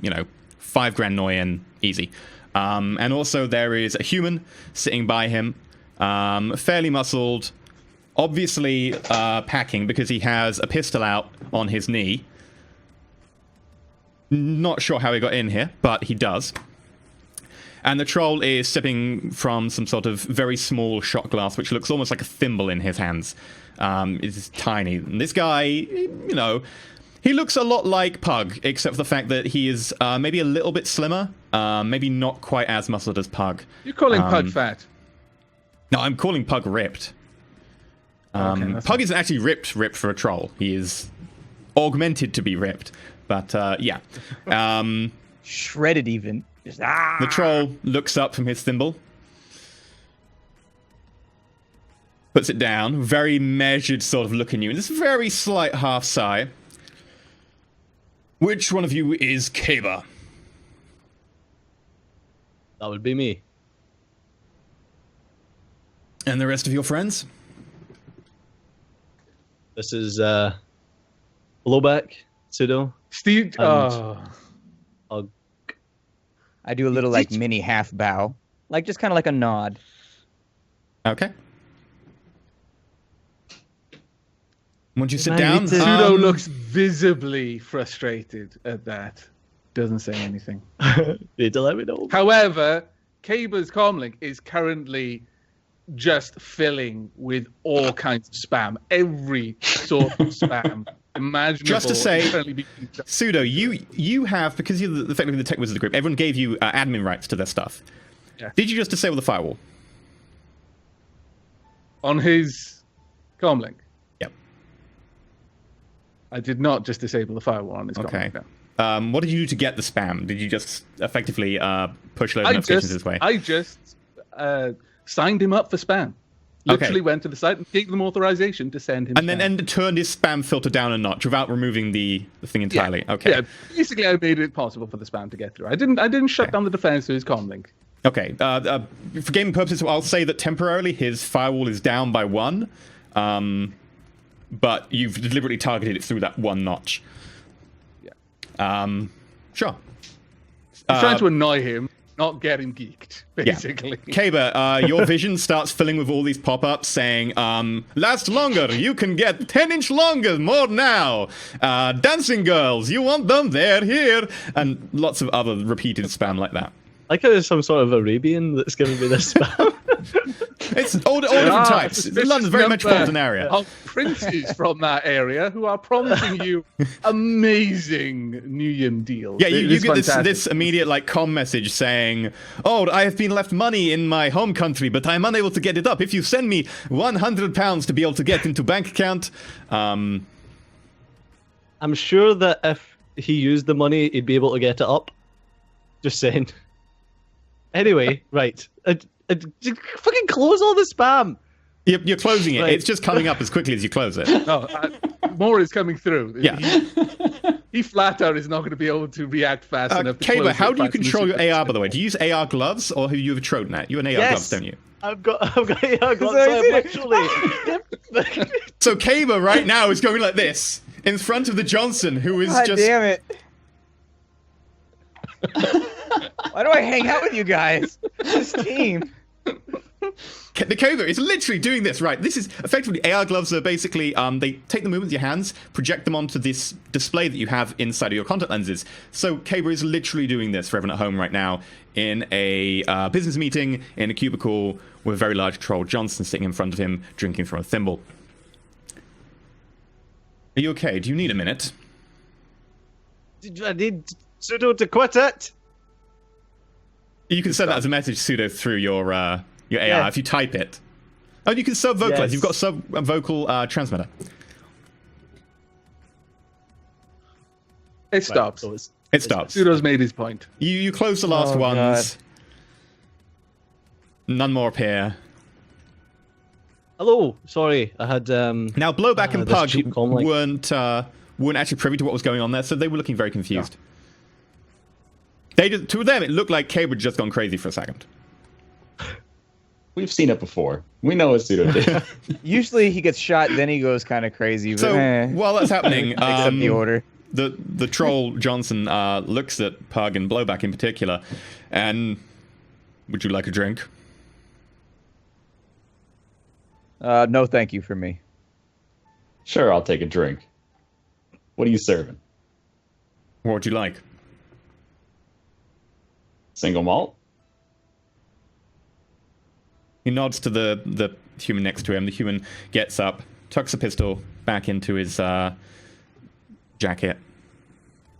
Noyen, easy. And also there is a human sitting by him, fairly muscled, obviously packing because he has a pistol out on his knee. Not sure how he got in here, but he does. And the troll is sipping from some sort of very small shot glass, which looks almost like a thimble in his hands. It's tiny. And this guy, he looks a lot like Pug, except for the fact that he is maybe a little bit slimmer, maybe not quite as muscled as Pug. You're calling Pug fat? No, I'm calling Pug ripped. Pug isn't actually ripped for a troll. He is augmented to be ripped. But, yeah. Shredded even. The troll looks up from his thimble. Puts it down. Very measured sort of look in you. And this very slight half sigh. Which one of you is Kaba? That would be me. And the rest of your friends? This is Blowback, Pseudo. Steve. I do a little mini half bow, just kind of like a nod. Okay. Once you sit down, Pseudo looks visibly frustrated at that. Doesn't say anything. Need to let me know. However, Kaba's comlink is currently just filling with all kinds of spam. Every sort of spam imaginable. Just to say, Pseudo, you have, because you're effectively the tech wizard of the group, everyone gave you admin rights to their stuff. Yeah. Did you just disable the firewall? On his comlink? Yep. I did not just disable the firewall on his comlink. Okay. What did you do to get the spam? Did you just effectively push load notifications his way? I just signed him up for spam. Literally went to the site and gave them authorization to send him spam. And turned his spam filter down a notch without removing the thing entirely. Yeah. Okay. Yeah, basically I made it possible for the spam to get through. I didn't shut down the defense to his comlink. Okay. For gaming purposes, I'll say that temporarily his firewall is down by 1. But you've deliberately targeted it through that 1 notch. Yeah. Sure. I'm trying to annoy him. Not get him geeked, basically. Yeah. Kaba, your vision starts filling with all these pop-ups saying, last longer, you can get 10-inch longer, more now. Dancing girls, you want them, they're here. And lots of other repeated spam like that. I like how there's some sort of Arabian that's giving me this spam. It's all different types. London's very metropolitan area. Of princes from that area who are promising you amazing New Year deals. Yeah, you get this immediate comm message saying, "Oh, I have been left money in my home country, but I'm unable to get it up. If you send me £100 to be able to get into bank account." I'm sure that if he used the money, he'd be able to get it up. Just saying. Anyway, right. Just fucking close all the spam. You're closing it. Right. It's just coming up as quickly as you close it. No, more is coming through. Yeah. He flat out is not going to be able to react fast enough. To Kaber, close how it do you fast enough control to your fix AR, it. by the way? Do you use AR gloves, or have you have a Trojan? You have an AR gloves, don't you? I've got AR gloves. So I'm literally. So Kaber right now is going like this in front of the Johnson, who is God just. damn it. Why do I hang out with you guys? This team. The Kaber is literally doing this, right? This is effectively AR gloves are basically they take the movement of your hands, project them onto this display that you have inside of your contact lenses. So Kaber is literally doing this for everyone at home right now in a business meeting in a cubicle with a very large troll Johnson sitting in front of him, drinking from a thimble. Are you okay? Do you need a minute? I need Pseudo to quit it. You can send that as a message pseudo through your AR Yeah. if you type it. Oh, you can sub-vocalize. Yes. You've got sub-vocal transmitter. It stops. Right, so It stops. Pseudo's made his point. You close the last Oh, ones. None more appear. hello. Sorry, I had. Now, Blowback and this Pug cheap comm link. weren't actually privy to what was going on there, so they were looking very confused. To them, it looked like Cabe had just gone crazy for a second. We've seen it before. We know what Pseudo did. Usually he gets shot, then he goes kind of crazy. But So while that's happening, picks up the order. the troll Johnson looks at Pug and Blowback in particular, and would you like a drink? No, thank you for me. Sure, I'll take a drink. What are you serving? What would you like? Single malt? He nods to the human next to him. The human gets up, tucks a pistol back into his jacket,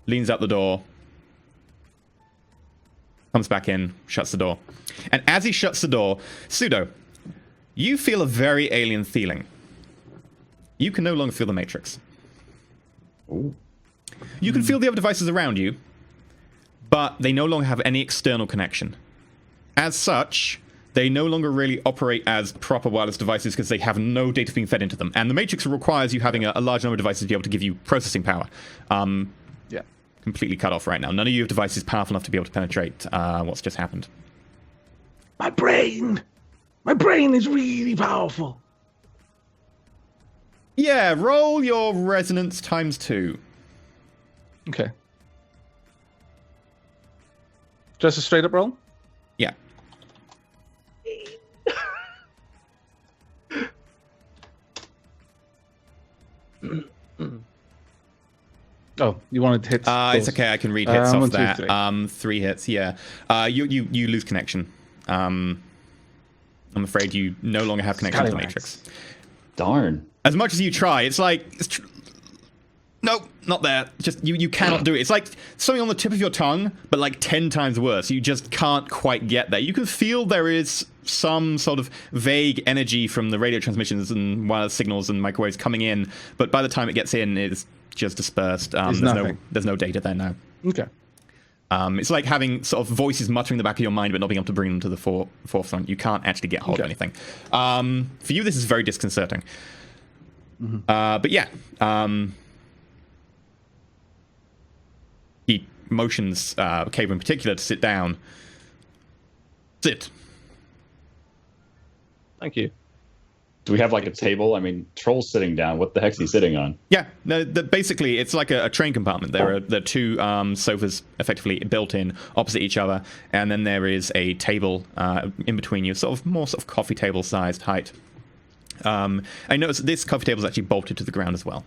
leans out the door, comes back in, shuts the door. And as he shuts the door, Pseudo, you feel a very alien feeling. You can no longer feel the Matrix. Ooh. You can feel the other devices around you, but they no longer have any external connection. As such, they no longer really operate as proper wireless devices because they have no data being fed into them. And the Matrix requires you having a large number of devices to be able to give you processing power. Yeah. Completely cut off right now. None of you have devices powerful enough to be able to penetrate what's just happened. My brain is really powerful. Yeah, roll your resonance times 2. Okay. Just a straight up roll? Yeah. Oh, you wanted to hit? It's okay. I can read hits off 1, 2, that. 3. 3 hits. Yeah. You lose connection. I'm afraid you no longer have connection to the Matrix. Darn. As much as you try, it's like nope, not there. Just you cannot do it. It's like something on the tip of your tongue, but like 10 times worse. You just can't quite get there. You can feel there is some sort of vague energy from the radio transmissions and wireless signals and microwaves coming in, but by the time it gets in, it's just dispersed. There's no data there now. Okay. It's like having sort of voices muttering in the back of your mind, but not being able to bring them to the forefront. You can't actually get hold of anything. For you, this is very disconcerting. Mm-hmm. But yeah. He motions Cable in particular to sit down. Sit. Thank you. Do we have like a table? I mean, Troll's sitting down. What the heck's he sitting on? Yeah, no, basically it's like a train compartment. There are two sofas effectively built in opposite each other, and then there is a table in between you, more coffee table sized height. I notice that this coffee table is actually bolted to the ground as well.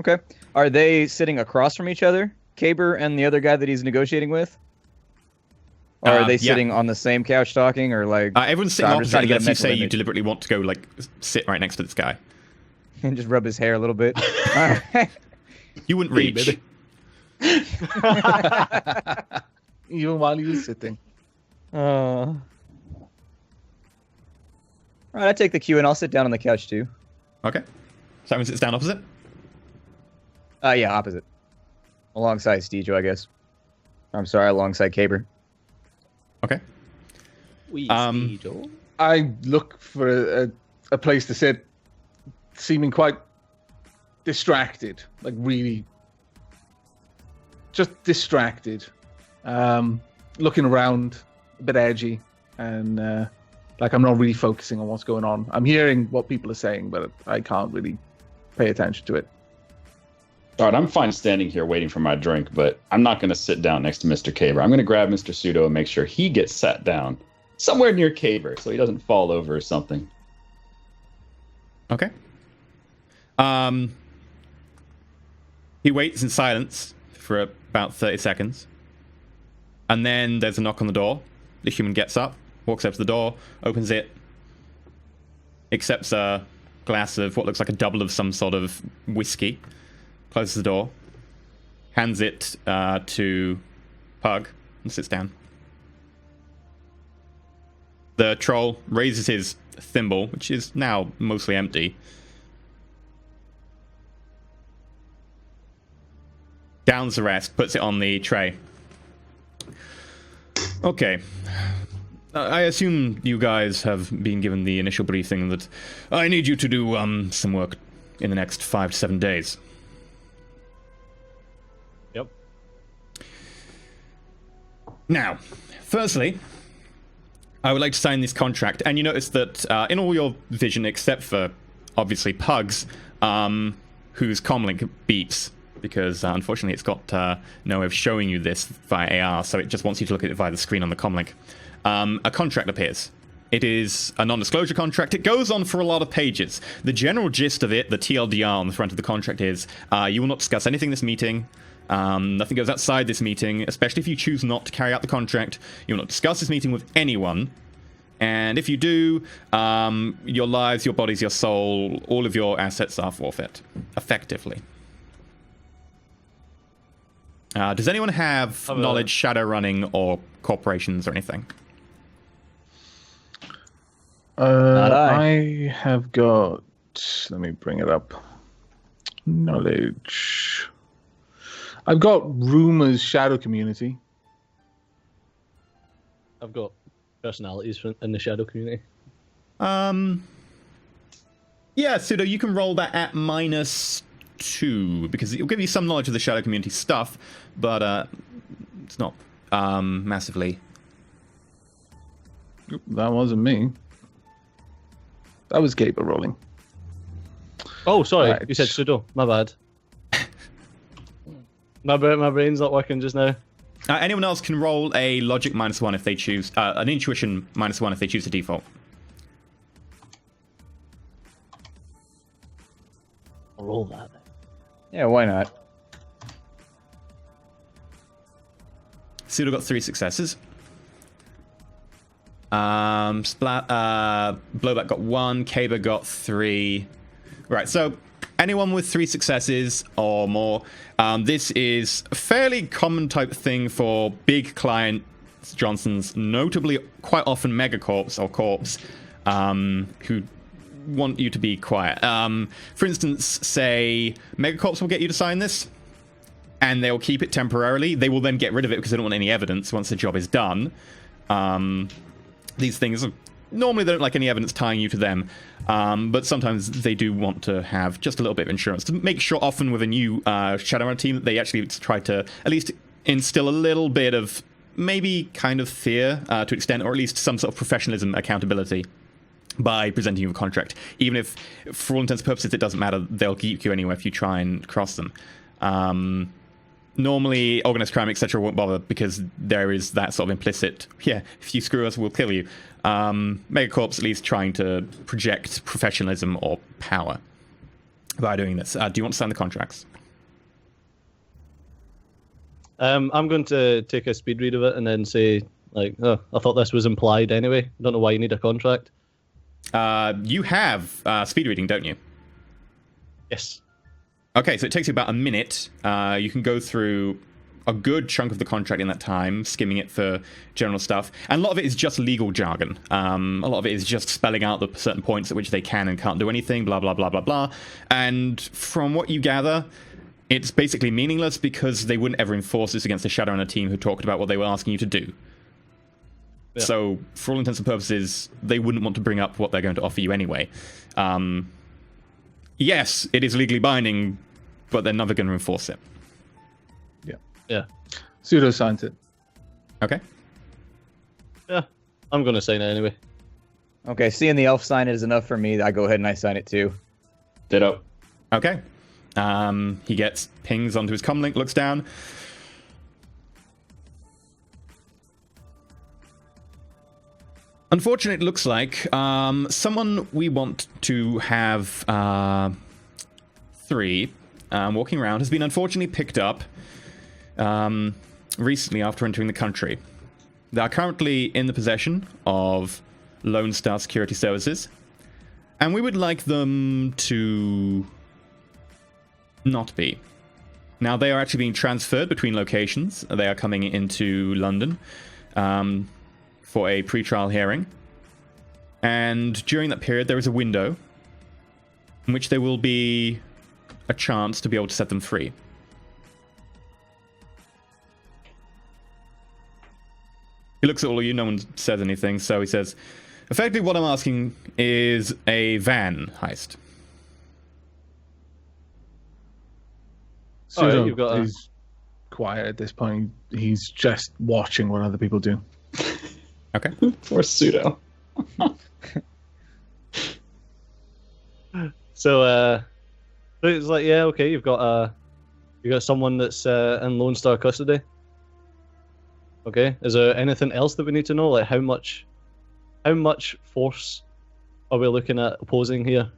Okay. Are they sitting across from each other, Caber and the other guy that he's negotiating with? Or are they sitting on the same couch talking, or like? Everyone's sitting I'm just trying opposite to get a unless you mental say you image. deliberately want to go like sit right next to this guy. And just rub his hair a little bit. All right. You wouldn't reach. Even while he was sitting. All right, I take the cue and I'll sit down on the couch too. Okay. Simon sits down opposite. Yeah, opposite. Alongside Stejo, I guess. I'm sorry, alongside Caber. Okay. I look for a place to sit, seeming quite distracted, like really just distracted. Looking around, a bit edgy, and like I'm not really focusing on what's going on. I'm hearing what people are saying, but I can't really pay attention to it. All right, I'm fine standing here waiting for my drink, but I'm not going to sit down next to Mr. Caber. I'm going to grab Mr. Pseudo and make sure he gets sat down somewhere near Caber so he doesn't fall over or something. Okay. He waits in silence for about 30 seconds. And then there's a knock on the door. The human gets up, walks up to the door, opens it, accepts a glass of what looks like a double of some sort of whiskey, closes the door, hands it to Pug, and sits down. The troll raises his thimble, which is now mostly empty, downs the rest, puts it on the tray. Okay. I assume you guys have been given the initial briefing that I need you to do some work in the next 5 to 7 days. Yep. Now, firstly, I would like to sign this contract, and you notice that in all your vision, except for, obviously, Pugs, whose comlink beeps, because unfortunately it's got no way of showing you this via AR, so it just wants you to look at it via the screen on the comlink. A contract appears. It is a non-disclosure contract. It goes on for a lot of pages. The general gist of it, the TLDR on the front of the contract is, you will not discuss anything in this meeting. Nothing goes outside this meeting, especially if you choose not to carry out the contract. You will not discuss this meeting with anyone. And if you do, your lives, your bodies, your soul, all of your assets are forfeit, effectively. Does anyone have knowledge Shadowrunning or corporations or anything? Not I have got... Let me bring it up. Knowledge. I've got Rumors Shadow Community. I've got personalities in the Shadow community. Yeah, Pseudo, you can roll that at -2, because it'll give you some knowledge of the Shadow community stuff, but it's not massively. That wasn't me. That was Gaber rolling. Oh, sorry, Right. you said pseudo. My bad. my brain's not working just now. Anyone else can roll a logic -1 if they choose, an intuition -1 if they choose the default. I'll roll that. Yeah, why not? Pseudo got 3 successes. Blowback got 1. Caber got 3. Right, so anyone with 3 successes or more, this is a fairly common type thing for big clients, Johnsons, notably quite often megacorps or corps, who want you to be quiet. For instance, say megacorps will get you to sign this, and they'll keep it temporarily. They will then get rid of it because they don't want any evidence once the job is done. These things, normally they don't like any evidence tying you to them, but sometimes they do want to have just a little bit of insurance to make sure, often with a new Shadowrun team, that they actually try to at least instill a little bit of maybe kind of fear to extent, or at least some sort of professionalism, accountability, by presenting you a contract. Even if, for all intents and purposes, it doesn't matter, they'll geek you anyway if you try and cross them. Normally, organized crime, etc. won't bother because there is that sort of implicit, yeah, if you screw us, we'll kill you. Megacorps at least trying to project professionalism or power by doing this. Do you want to sign the contracts? I'm going to take a speed read of it and then say, like, oh, I thought this was implied anyway. I don't know why you need a contract. You have speed reading, don't you? Yes. Okay, so it takes you about a minute. You can go through a good chunk of the contract in that time, skimming it for general stuff. And a lot of it is just legal jargon. A lot of it is just spelling out the certain points at which they can and can't do anything, blah, blah, blah, blah, blah. And from what you gather, it's basically meaningless because they wouldn't ever enforce this against the Shadowrunner team who talked about what they were asking you to do. Yeah. So, for all intents and purposes, they wouldn't want to bring up what they're going to offer you anyway. Yes, it is legally binding, but they're never going to enforce it. Yeah. Pseudo signs it. Okay. Yeah, I'm going to sign it anyway. Okay, seeing the elf sign it is enough for me. I go ahead and I sign it too. Ditto. Okay. He gets pings onto his comlink, looks down. Unfortunately, it looks like someone we want to have 3 walking around has been unfortunately picked up recently after entering the country. They are currently in the possession of Lone Star Security Services, and we would like them to not be. Now, they are actually being transferred between locations. They are coming into London for a pre-trial hearing, and during that period there is a window in which there will be a chance to be able to set them free. He looks at all of you, no one says anything, so he says, effectively what I'm asking is a van heist. Pseudo you've got is quiet at this point. He's just watching what other people do. Okay. Poor Pseudo. So, it's like, yeah, okay, you've got someone that's in Lone Star custody. Okay, is there anything else that we need to know? Like, how much force are we looking at opposing here?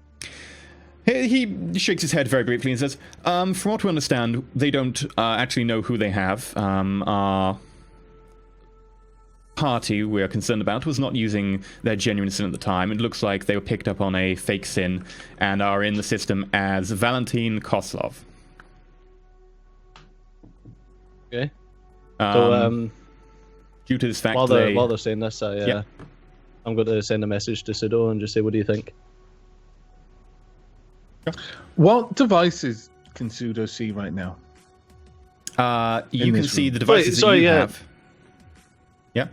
He shakes his head very briefly and says, from what we understand, they don't actually know who they have. Our party we're concerned about was not using their genuine sin at the time. It looks like they were picked up on a fake sin and are in the system as Valentin Koslov. Okay. So, due to this fact, while they're saying this, Yeah. I'm going to send a message to Pseudo and just say, what do you think? What devices can Pseudo see right now? You can see room. the devices that you have. Yeah.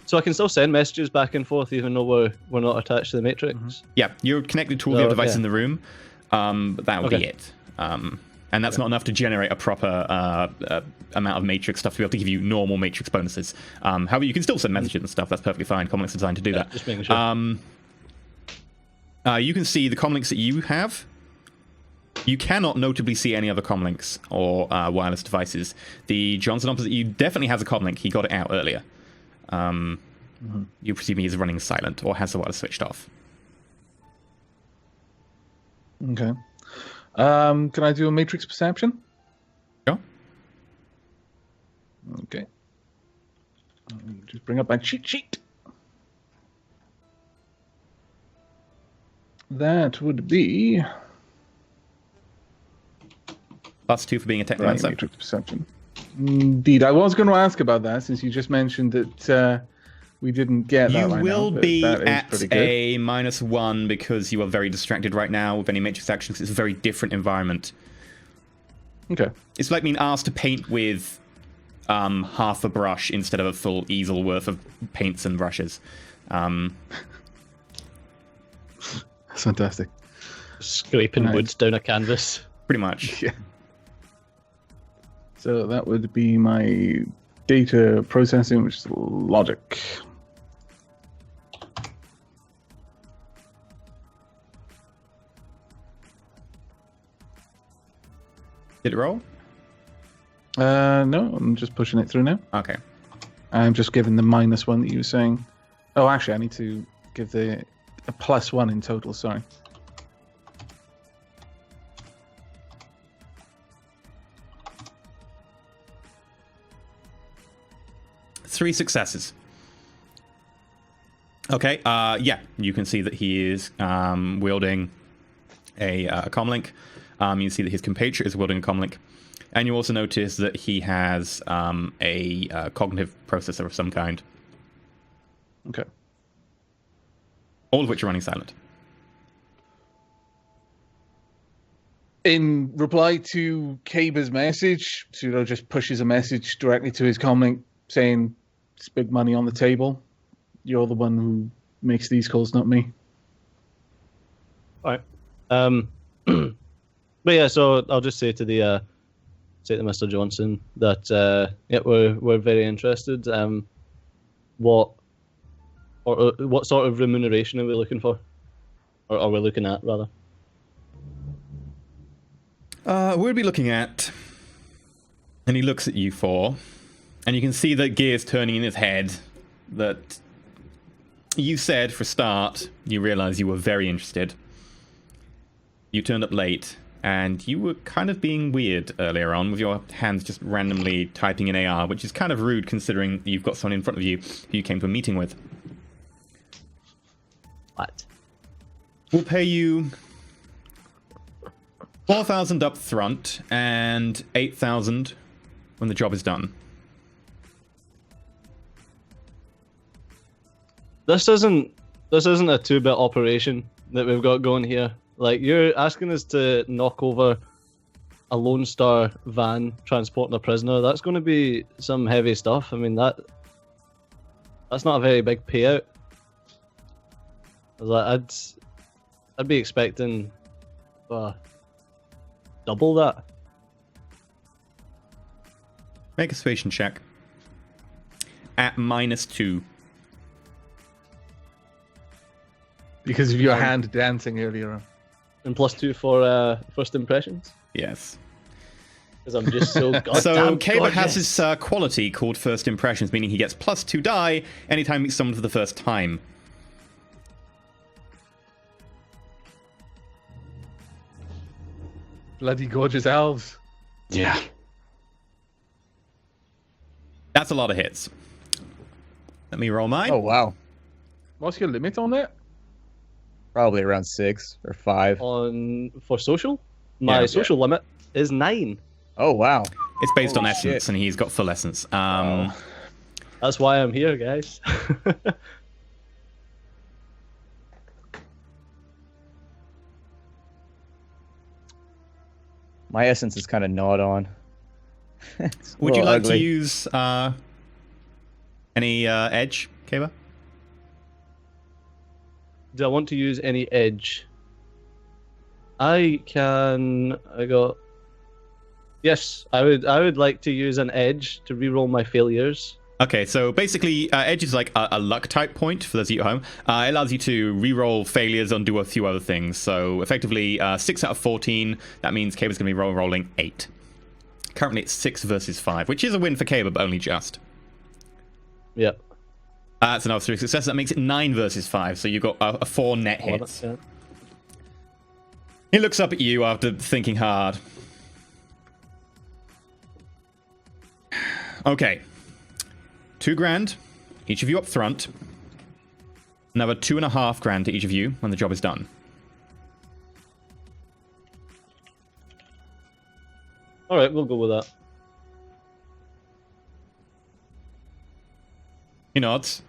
So I can still send messages back and forth even though we're not attached to the Matrix? Mm-hmm. Yeah, you're connected to all the other devices in the room, but that will be it. And that's not enough to generate a proper amount of Matrix stuff to be able to give you normal Matrix bonuses. However, you can still send messages and stuff. That's perfectly fine. Comlinks are designed to do that. Just making sure. You can see the comlinks that you have. You cannot notably see any other comlinks or wireless devices. The Johnson opposite you definitely has a comlink. He got it out earlier. You presume he is running silent or has the wireless switched off. Okay. Can I do a matrix perception? Sure. Okay. Just bring up my cheat sheet. That would be +2 for being a technomancer. matrix perception. Indeed, I was going to ask about that since you just mentioned that we didn't get that. You right will now, be that is at pretty good. a -1 because you are very distracted right now with any matrix actions. It's a very different environment. Okay. It's like being asked to paint with half a brush instead of a full easel worth of paints and brushes. That's fantastic. Scraping wood down a canvas. Pretty much. Yeah. So that would be my data processing, which is logic. Did it roll? No, I'm just pushing it through now. Okay. I'm just giving the -1 that you were saying. Oh, actually, I need to give a +1 in total, sorry. Three successes. Okay, yeah, you can see that he is wielding a comlink. You see that his compatriot is wielding a comlink. And you also notice that he has a cognitive processor of some kind. Okay. All of which are running silent. In reply to Kaber's message, Pseudo just pushes a message directly to his comlink saying, "It's big money on the table. You're the one who makes these calls, not me." All right. But yeah, so I'll just say to Mr. Johnson that yeah, we're very interested. What sort of remuneration are we looking for, or are we looking at rather? We'll be looking at, and he looks at you four, and you can see that gears turning in his head. That you said for a start, you realize you were very interested. You turned up late, and you were kind of being weird earlier on with your hands just randomly typing in AR, which is kind of rude considering you've got someone in front of you who you came to a meeting with. What? We'll pay you 4,000 up front and 8,000 when the job is done. This isn't a 2-bit operation that we've got going here. Like, you're asking us to knock over a Lone Star van transporting a prisoner. That's going to be some heavy stuff. I mean, that's not a very big payout. I'd be expecting double that. Make a persuasion check at -2. Because of your hand dancing earlier on. And +2 for first impressions. Yes. Because I'm just so goddamn So Kaber has gorgeous. this quality called first impressions, meaning he gets +2 die anytime he meets someone for the first time. Bloody gorgeous elves. Yeah. That's a lot of hits. Let me roll mine. Oh wow, What's your limit on it? probably around 6 or 5. For social, my Yeah. social limit is 9. Oh wow. It's based on Holy essence, shit. and he's got full essence. That's why I'm here, guys. My essence is kind of gnawed on. It's a Would you little like to ugly. use any edge, Kaber? Do I want to use any edge? I got. Yes, I would like to use an edge to reroll my failures. Okay, so basically, edge is like a luck type point for those of you at home. It allows you to reroll failures and do a few other things. So effectively, 6 out of 14. That means Kaber's going to be rolling 8. Currently, it's 6 versus 5, which is a win for Kaber, but only just. Yep. That's another 3 successes. That makes it 9 versus 5. So you've got a 4 net hits. Yeah. He looks up at you after thinking hard. Okay. 2 grand, each of you up front. Another 2.5 grand to each of you when the job is done. All right, we'll go with that. He nods.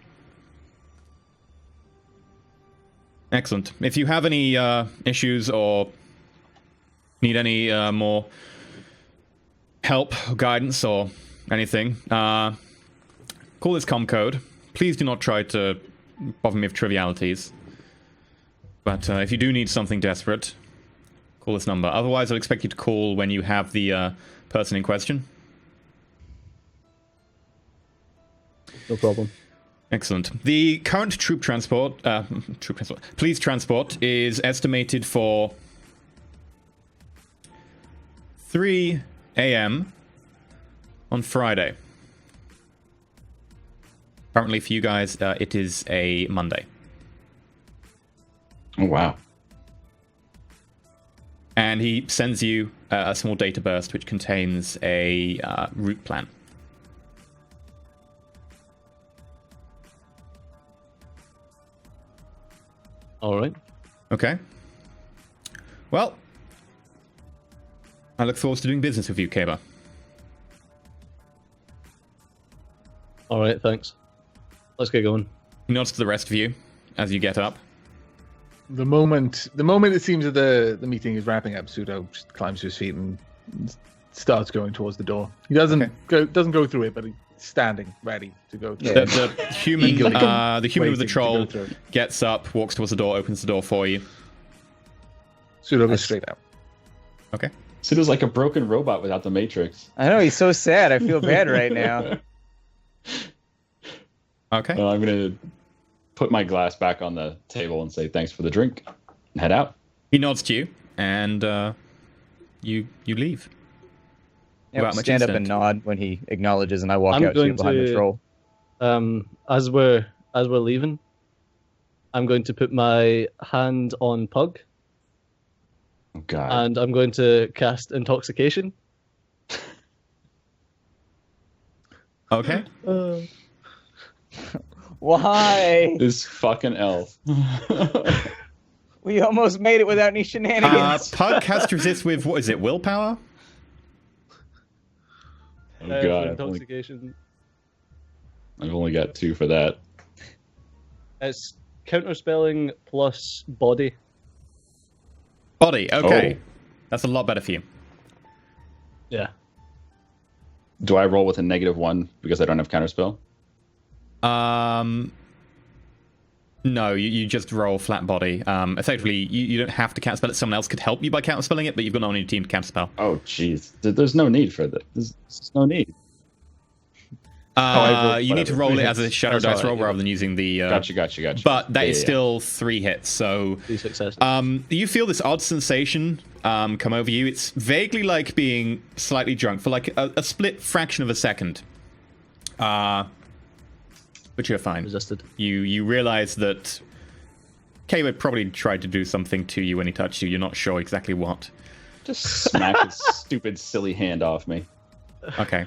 Excellent. If you have any issues or need any more help, or guidance, or anything, call this comm code. Please do not try to bother me with trivialities. But if you do need something desperate, call this number. Otherwise, I'll expect you to call when you have the person in question. No problem. Excellent. The current police transport is estimated for 3 a.m. on Friday. Currently, for you guys, it is a Monday. Oh, wow. And he sends you a small data burst which contains a route plan. All right. Okay. Well, I look forward to doing business with you, Kaber. All right, thanks. Let's get going. He nods to the rest of you as you get up. The moment it seems that the meeting is wrapping up, Pseudo just climbs to his feet and starts going towards the door. He doesn't go through it, but he's standing ready to go through. The human, the human with the troll gets up, walks towards the door, opens the door for you. Pseudo goes straight out. Okay. Pseudo's like a broken robot without the Matrix. I know, he's so sad. I feel bad right now. Okay. I'm going to put my glass back on the table and say thanks for the drink and head out. He nods to you, and you leave. Yeah, we'll stand up and nod when he acknowledges, and I walk out to you behind the troll. As we're leaving, I'm going to put my hand on Pug. Oh, God. And I'm going to cast Intoxication. Okay. Why? This fucking elf. We almost made it without any shenanigans. Pug has to resist with, what is it, willpower? Oh, God. Intoxication. I've only got 2 for that. It's counterspelling plus body. Body, okay. Oh. That's a lot better for you. Yeah. Do I roll with a -1 because I don't have counterspell? No, you just roll flat body. Effectively, you don't have to counterspell it. Someone else could help you by counterspelling it, but you've got no one on your team to counterspell. Oh, jeez. There's no need for this. There's no need. You need to roll it as a shadow dice roll rather than using the... Gotcha. But that is still 3 hits, so... 3 successes. You feel this odd sensation come over you. It's vaguely like being slightly drunk for like a split fraction of a second. But you're fine. Resisted. You realize that Caleb probably tried to do something to you when he touched you. You're not sure exactly what. Just smack his stupid, silly hand off me. Okay.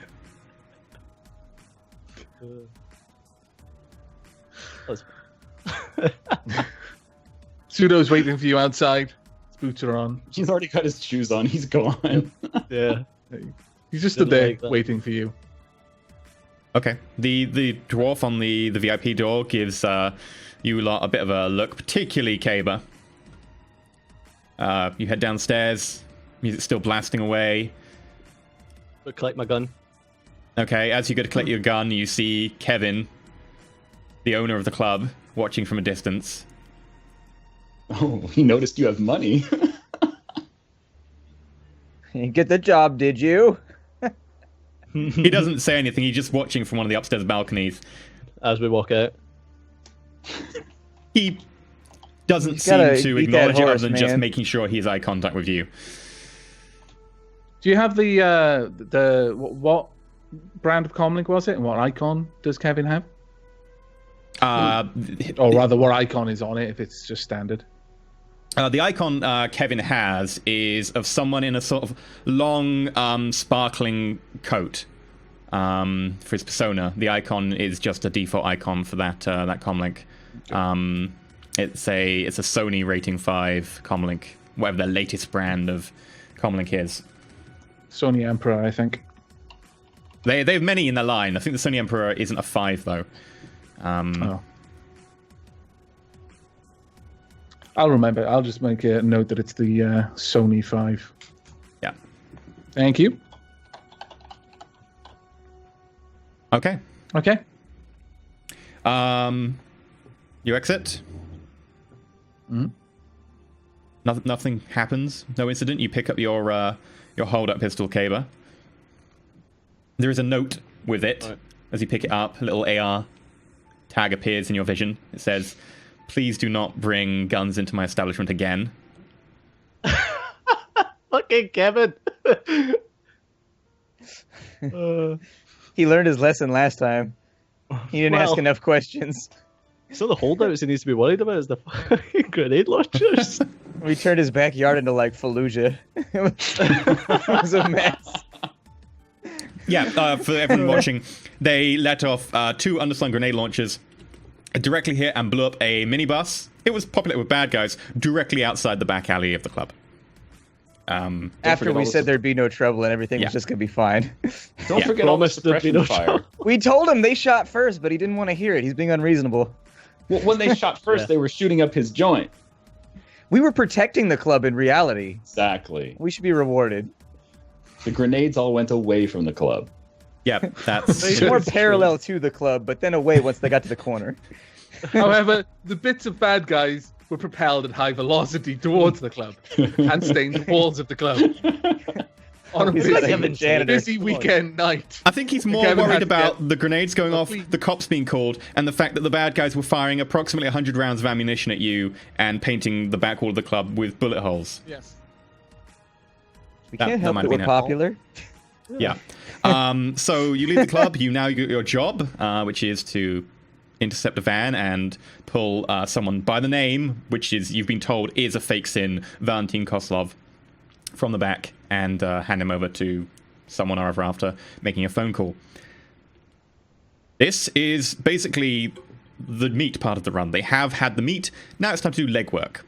Pseudo's waiting for you outside. His boots are on. He's already got his shoes on. He's gone. Yeah. He's just stood there like that. waiting for you. Okay. The dwarf on the VIP door gives you lot a bit of a look, particularly Kaba. You head downstairs. Music's still blasting away. But collect my gun. Okay, as you go to collect your gun, you see Kevin, the owner of the club, watching from a distance. Oh, he noticed you have money. You get the job, did you? He doesn't say anything, he's just watching from one of the upstairs balconies. As we walk out. He doesn't seem to acknowledge it other than just making sure he's eye contact with you. Do you have the what brand of comlink was it, and what icon does Kevin have? Or rather, what icon is on it if it's just standard? The icon Kevin has is of someone in a sort of long, sparkling coat. For his persona, the icon is just a default icon for that comlink. It's a Sony rating 5 comlink, whatever their latest brand of comlink is. Sony Emperor, I think. They have many in their line. I think the Sony Emperor isn't a 5 though. Oh. I'll remember. I'll just make a note that it's the Sony 5. Yeah. Thank you. Okay. Okay. You exit. Mm-hmm. Nothing happens. No incident. You pick up your hold-up pistol, Kaba. There is a note with it. Right. As you pick it up, a little AR tag appears in your vision. It says, "Please do not bring guns into my establishment again." Fucking Kevin. He learned his lesson last time. He didn't ask enough questions. So the holdouts he needs to be worried about is the fucking grenade launchers. We turned his backyard into like Fallujah. It was a mess. Yeah, for everyone watching, they let off 2 underslung grenade launchers directly hit and blew up a minibus. It was populated with bad guys directly outside the back alley of the club. After we said there'd be no trouble and everything was just going to be fine. Don't forget all the suppression fire. We told him they shot first, but he didn't want to hear it. He's being unreasonable. Well, when they shot first, they were shooting up his joint. We were protecting the club in reality. Exactly. We should be rewarded. The grenades all went away from the club. Yep, that's It's more parallel to the club, but then away once they got to the corner. However, the bits of bad guys were propelled at high velocity towards the club and stained the walls of the club. On a He's like him and janitor. busy weekend night. I think he's more Kevin had worried to about get the grenades going off, complete- the cops being called, and the fact that the bad guys were firing approximately 100 rounds of ammunition at you and painting the back wall of the club with bullet holes. Yes. We That can't help might that have we're been it. popular. Yeah. So you leave the club. You now get your job, which is to intercept a van and pull someone by the name, which is you've been told is a fake sin, Valentin Koslov, from the back, and hand him over to someone or other after making a phone call. This is basically the meat part of the run. They have had the meat. Now it's time to do legwork.